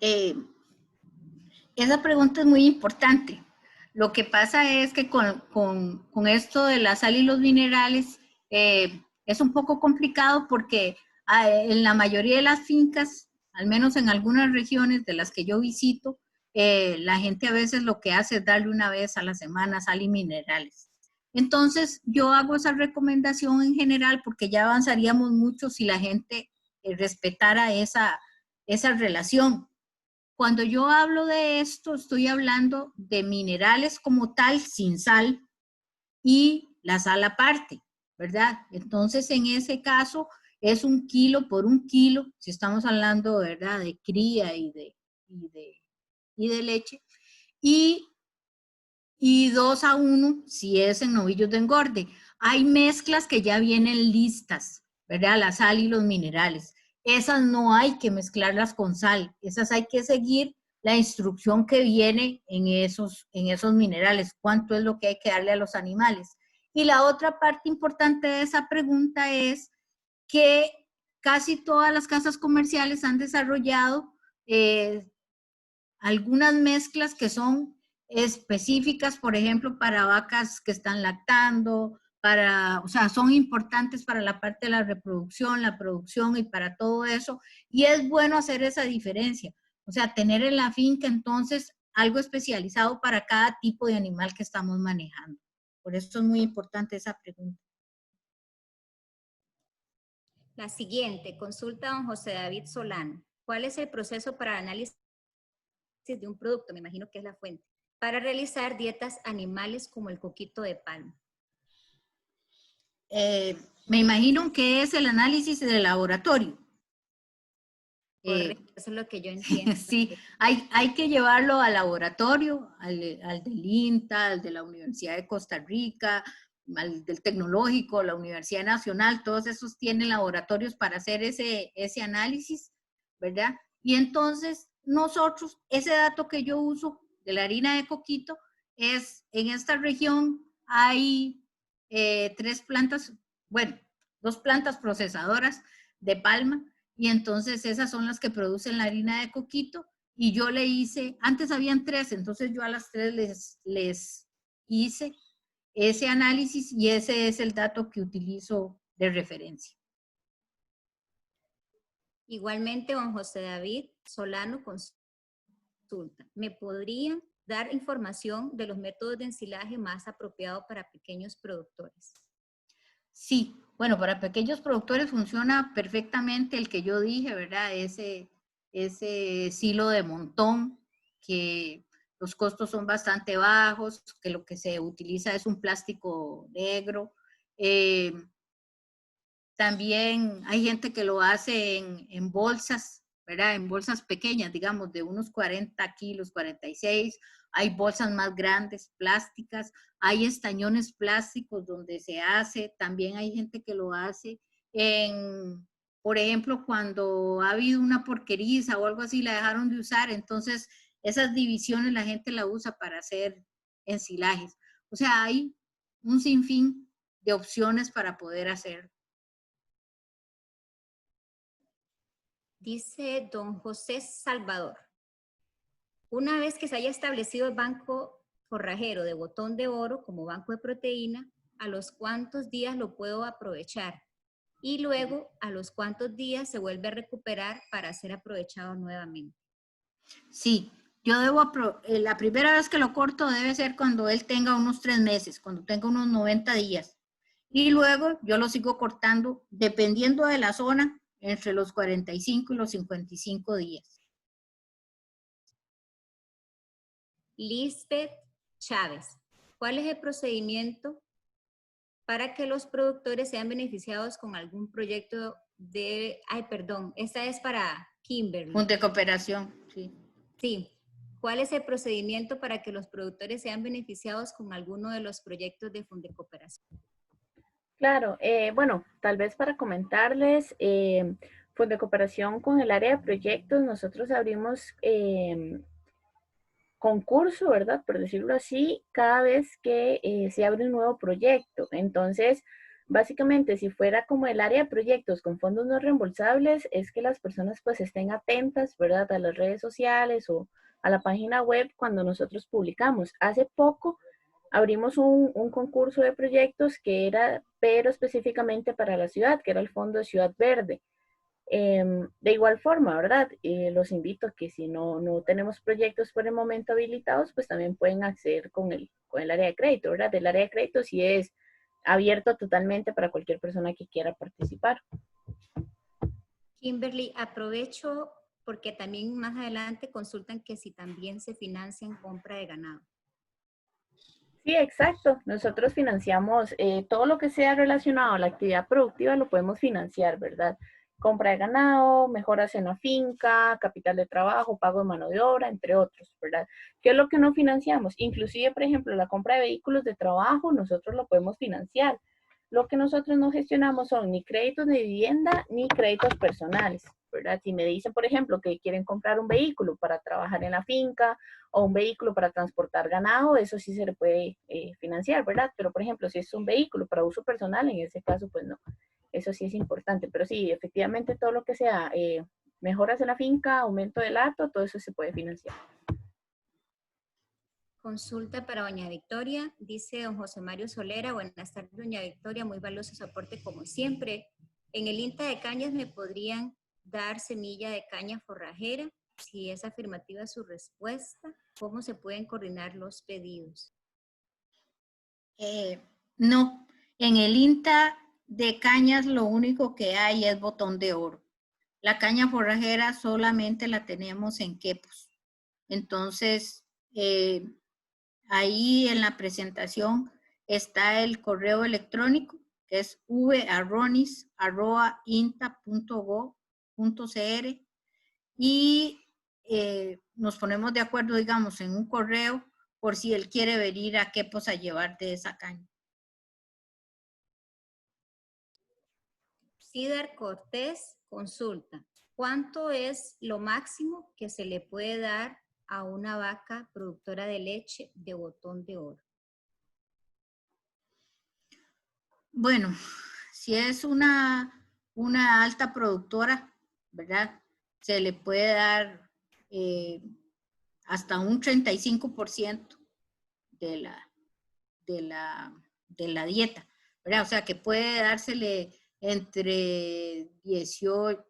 Esa pregunta es muy importante. Lo que pasa es que con esto de la sal y los minerales es un poco complicado porque en la mayoría de las fincas, al menos en algunas regiones de las que yo visito, la gente a veces lo que hace es darle una vez a la semana sal y minerales. Entonces yo hago esa recomendación en general porque ya avanzaríamos mucho si la gente respetara esa relación. Cuando yo hablo de esto, estoy hablando de minerales como tal, sin sal, y la sal aparte, ¿verdad? Entonces, en ese caso, es 1 kilo por 1 kilo, si estamos hablando, ¿verdad?, de cría y de leche, y 2:1 si es en novillos de engorde. Hay mezclas que ya vienen listas, ¿verdad? La sal y los minerales. Esas no hay que mezclarlas con sal, esas hay que seguir la instrucción que viene en esos minerales, cuánto es lo que hay que darle a los animales. Y la otra parte importante de esa pregunta es que casi todas las casas comerciales han desarrollado algunas mezclas que son específicas, por ejemplo, para vacas que están lactando, o sea, son importantes para la parte de la reproducción, la producción y para todo eso. Y es bueno hacer esa diferencia. O sea, tener en la finca entonces algo especializado para cada tipo de animal que estamos manejando. Por eso es muy importante esa pregunta. La siguiente, consulta a don José David Solano. ¿Cuál es el proceso para análisis de un producto? Me imagino que es la fuente. Para realizar dietas animales como el coquito de palma. Me imagino que es el análisis del laboratorio. Correcto, eso es lo que yo entiendo. Sí, hay que llevarlo al laboratorio, al del INTA, al de la Universidad de Costa Rica, al del Tecnológico, la Universidad Nacional, todos esos tienen laboratorios para hacer ese análisis, ¿verdad? Y entonces nosotros, ese dato que yo uso de la harina de coquito es, en esta región hay 2 plantas procesadoras de palma, y entonces esas son las que producen la harina de coquito, y yo le hice, antes habían 3, entonces yo a las 3 les hice ese análisis y ese es el dato que utilizo de referencia. Igualmente, don José David Solano consulta. ¿Me podrían dar información de los métodos de ensilaje más apropiados para pequeños productores? Sí, bueno, para pequeños productores funciona perfectamente el que yo dije, ¿verdad? Ese silo de montón, que los costos son bastante bajos, que lo que se utiliza es un plástico negro. También hay gente que lo hace en bolsas, ¿verdad? En bolsas pequeñas, digamos, de unos 40 kilos, 46. Hay bolsas más grandes, plásticas. Hay estañones plásticos donde se hace. También hay gente que lo hace en, por ejemplo, cuando ha habido una porqueriza o algo así, la dejaron de usar. Entonces, esas divisiones la gente la usa para hacer ensilajes. O sea, hay un sinfín de opciones para poder hacerlo. Dice don José Salvador. Una vez que se haya establecido el banco forrajero de botón de oro como banco de proteína, ¿a los cuántos días lo puedo aprovechar? Y luego, ¿a los cuántos días se vuelve a recuperar para ser aprovechado nuevamente? Sí, yo debo, la primera vez que lo corto debe ser cuando él tenga unos 3 meses, cuando tenga unos 90 días. Y luego yo lo sigo cortando dependiendo de la zona entre los 45 y los 55 días. Lisbeth Chávez, ¿cuál es el procedimiento para que los productores sean beneficiados con algún proyecto de... Ay, perdón, esta es para Kimberly. Junta de cooperación, sí. Sí. ¿Cuál es el procedimiento para que los productores sean beneficiados con alguno de los proyectos de Fundecooperación? Claro, bueno, tal vez para comentarles, Fundecooperación con el área de proyectos, nosotros abrimos concurso, ¿verdad? Por decirlo así, cada vez que se abre un nuevo proyecto. Entonces, básicamente, si fuera como el área de proyectos con fondos no reembolsables, es que las personas pues estén atentas, ¿verdad? A las redes sociales o a la página web cuando nosotros publicamos. Hace poco abrimos un concurso de proyectos que era, pero específicamente para la ciudad, que era el Fondo de Ciudad Verde. De igual forma, ¿verdad? Los invito a que si no tenemos proyectos por el momento habilitados, pues también pueden acceder con el área de crédito, ¿verdad? El área de crédito sí es abierto totalmente para cualquier persona que quiera participar. Kimberly, aprovecho porque también más adelante consultan que si también se financia en compra de ganado. Sí, exacto. Nosotros financiamos todo lo que sea relacionado a la actividad productiva, lo podemos financiar, ¿verdad? Compra de ganado, mejoras en la finca, capital de trabajo, pago de mano de obra, entre otros, ¿verdad? ¿Qué es lo que no financiamos? Inclusive, por ejemplo, la compra de vehículos de trabajo, nosotros lo podemos financiar. Lo que nosotros no gestionamos son ni créditos de vivienda ni créditos personales, ¿verdad? Si me dicen, por ejemplo, que quieren comprar un vehículo para trabajar en la finca o un vehículo para transportar ganado, eso sí se le puede financiar, ¿verdad? Pero, por ejemplo, si es un vehículo para uso personal, en ese caso, pues no. Eso sí es importante. Pero sí, efectivamente, todo lo que sea mejoras en la finca, aumento del hato, todo eso se puede financiar. Consulta para doña Victoria, dice don José Mario Solera. Buenas tardes, doña Victoria, muy valioso su aporte como siempre. En el INTA de Cañas me podrían dar semilla de caña forrajera. Si es afirmativa su respuesta, ¿cómo se pueden coordinar los pedidos? No, en el INTA de cañas lo único que hay es botón de oro. La caña forrajera solamente la tenemos en quepos. Entonces, ahí en la presentación está el correo electrónico, que es varronis@inta.gov.cr, y nos ponemos de acuerdo, digamos, en un correo por si él quiere venir a Quepos a llevarte esa caña. Cidar Cortés consulta, ¿cuánto es lo máximo que se le puede dar a una vaca productora de leche de botón de oro? Bueno, si es una alta productora, ¿verdad? Se le puede dar hasta un 35% de la dieta, ¿verdad? O sea, que puede dársele entre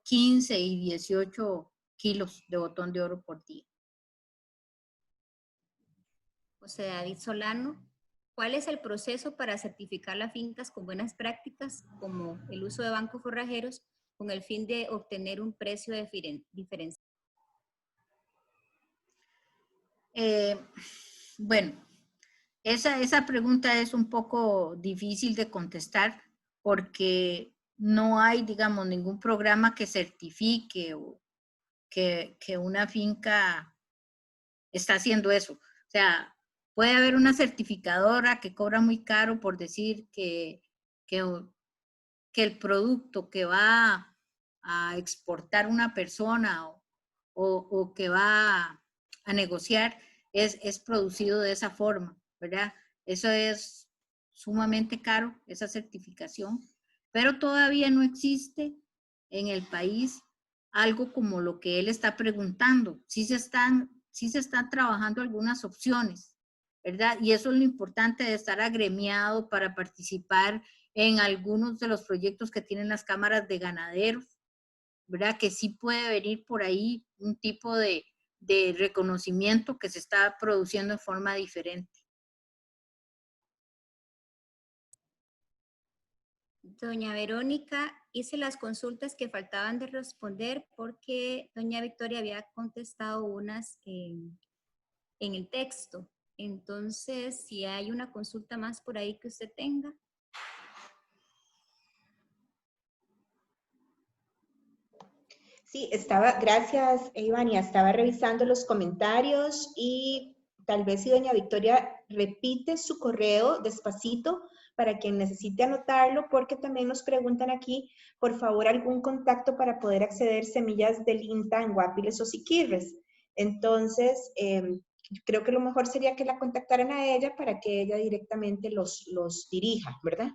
15 y 18 kilos de botón de oro por día. José David Solano, ¿cuál es el proceso para certificar las fincas con buenas prácticas como el uso de bancos forrajeros con el fin de obtener un precio diferencial? Bueno, esa pregunta es un poco difícil de contestar porque no hay, digamos, ningún programa que certifique o que una finca está haciendo eso. O sea, puede haber una certificadora que cobra muy caro por decir que el producto que va a exportar una persona o que va a negociar es producido de esa forma, ¿verdad? Eso es sumamente caro, esa certificación, pero todavía no existe en el país algo como lo que él está preguntando. Sí se están trabajando algunas opciones, ¿verdad? Y eso es lo importante de estar agremiado para participar en algunos de los proyectos que tienen las cámaras de ganaderos, ¿verdad? Que sí puede venir por ahí un tipo de reconocimiento que se está produciendo en forma diferente. Doña Verónica, hice las consultas que faltaban de responder porque doña Victoria había contestado unas en el texto. Entonces, si hay una consulta más por ahí que usted tenga. Sí, gracias, Ivania, estaba revisando los comentarios y tal vez si doña Victoria repite su correo despacito para quien necesite anotarlo, porque también nos preguntan aquí, por favor, algún contacto para poder acceder semillas del INTA en Guapiles o Siquirres. Entonces, creo que lo mejor sería que la contactaran a ella para que ella directamente los dirija, ¿verdad?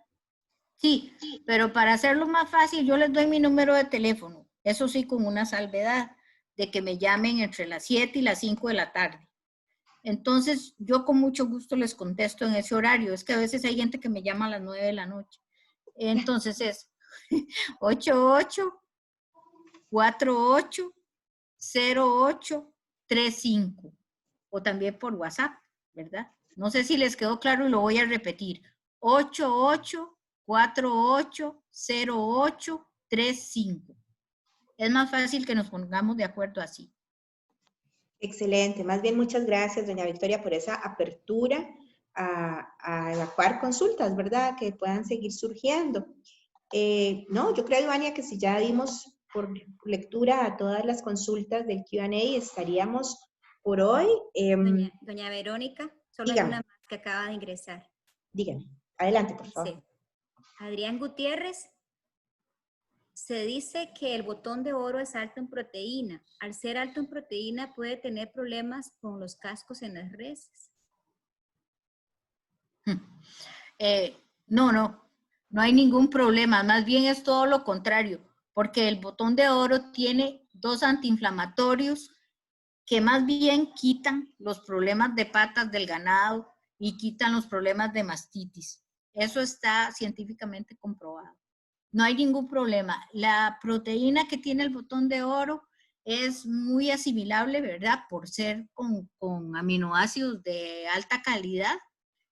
Sí, pero para hacerlo más fácil, yo les doy mi número de teléfono. Eso sí, con una salvedad de que me llamen entre las 7 y las 5 de la tarde. Entonces, yo con mucho gusto les contesto en ese horario. Es que a veces hay gente que me llama a las 9 de la noche. Entonces es 88-48-08-35 o también por WhatsApp, ¿verdad? No sé si les quedó claro y lo voy a repetir. 88-48-08-35. Es más fácil que nos pongamos de acuerdo así. Excelente, más bien muchas gracias, doña Victoria, por esa apertura a evacuar consultas, ¿verdad? Que puedan seguir surgiendo. No, yo creo, Ivania, que si ya dimos por lectura a todas las consultas del Q&A, estaríamos por hoy. Doña Verónica, solo dígame. hay una más que acaba de ingresar. Dígame, adelante, por favor. Sí. Adrián Gutiérrez. Se dice que el botón de oro es alto en proteína. Al ser alto en proteína puede tener problemas con los cascos en las reses. No hay ningún problema. Más bien es todo lo contrario, porque el botón de oro tiene 2 antiinflamatorios que más bien quitan los problemas de patas del ganado y quitan los problemas de mastitis. Eso está científicamente comprobado. No hay ningún problema. La proteína que tiene el botón de oro es muy asimilable, ¿verdad? Por ser con aminoácidos de alta calidad.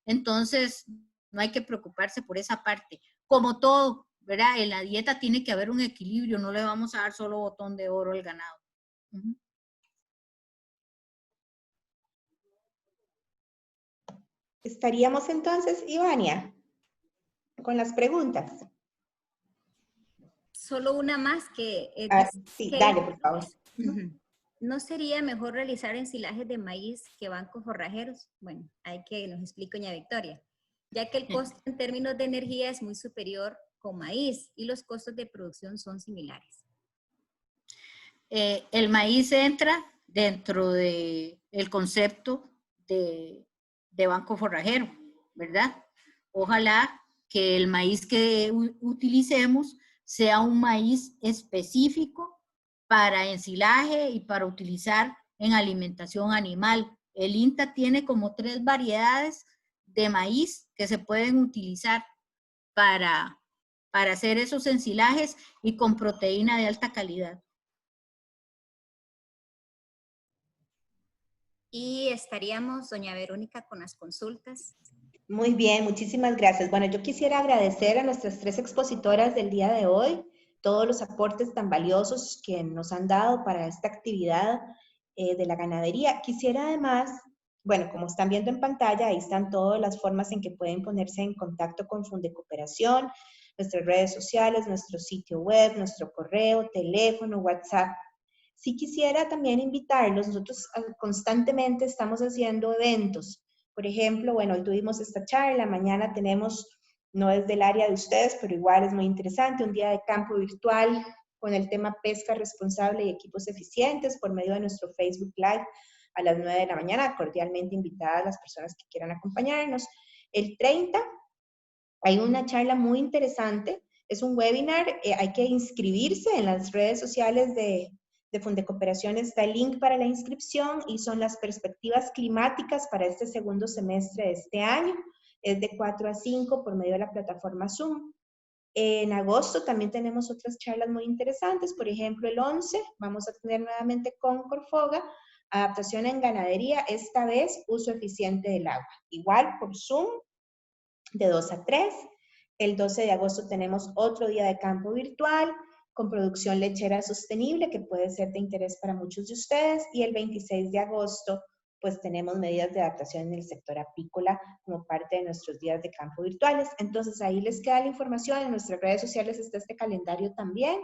Entonces, no hay que preocuparse por esa parte. Como todo, ¿verdad? En la dieta tiene que haber un equilibrio. No le vamos a dar solo botón de oro al ganado. Estaríamos entonces, Ivania, con las preguntas. Solo una más que... sí, dale, por favor. ¿No sería mejor realizar ensilajes de maíz que bancos forrajeros? Bueno, hay que nos explique doña Victoria, ya que el costo en términos de energía es muy superior con maíz y los costos de producción son similares. El maíz entra dentro del concepto de banco forrajero, ¿verdad? Ojalá que el maíz que utilicemos sea un maíz específico para ensilaje y para utilizar en alimentación animal. El INTA tiene como 3 variedades de maíz que se pueden utilizar para para hacer esos ensilajes y con proteína de alta calidad. Y estaríamos, doña Verónica, con las consultas. Muy bien, muchísimas gracias. Bueno, yo quisiera agradecer a nuestras 3 expositoras del día de hoy, todos los aportes tan valiosos que nos han dado para esta actividad de la ganadería. Quisiera además, bueno, como están viendo en pantalla, ahí están todas las formas en que pueden ponerse en contacto con Fundecooperación, nuestras redes sociales, nuestro sitio web, nuestro correo, teléfono, WhatsApp. Sí quisiera también invitarlos, nosotros constantemente estamos haciendo eventos. Por ejemplo, bueno, hoy tuvimos esta charla, mañana tenemos, no es del área de ustedes, pero igual es muy interesante, un día de campo virtual con el tema pesca responsable y equipos eficientes por medio de nuestro Facebook Live a las 9 de la mañana, cordialmente invitadas las personas que quieran acompañarnos. El 30 hay una charla muy interesante, es un webinar, hay que inscribirse en las redes sociales de Fundecooperación, está el link para la inscripción y son las perspectivas climáticas para este segundo semestre de este año. Es de 4 a 5 por medio de la plataforma Zoom. En agosto también tenemos otras charlas muy interesantes. Por ejemplo, el 11 vamos a tener nuevamente con Corfoga, adaptación en ganadería, esta vez uso eficiente del agua. Igual por Zoom, de 2 a 3. El 12 de agosto tenemos otro día de campo virtual con producción lechera sostenible, que puede ser de interés para muchos de ustedes. Y el 26 de agosto, pues tenemos medidas de adaptación en el sector apícola como parte de nuestros días de campo virtuales. Entonces, ahí les queda la información. En nuestras redes sociales está este calendario también.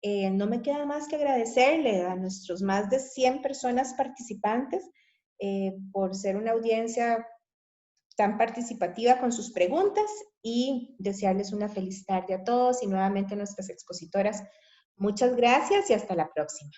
No me queda más que agradecerle a nuestros más de 100 personas participantes por ser una audiencia tan participativa con sus preguntas y desearles una feliz tarde a todos y nuevamente a nuestras expositoras. Muchas gracias y hasta la próxima.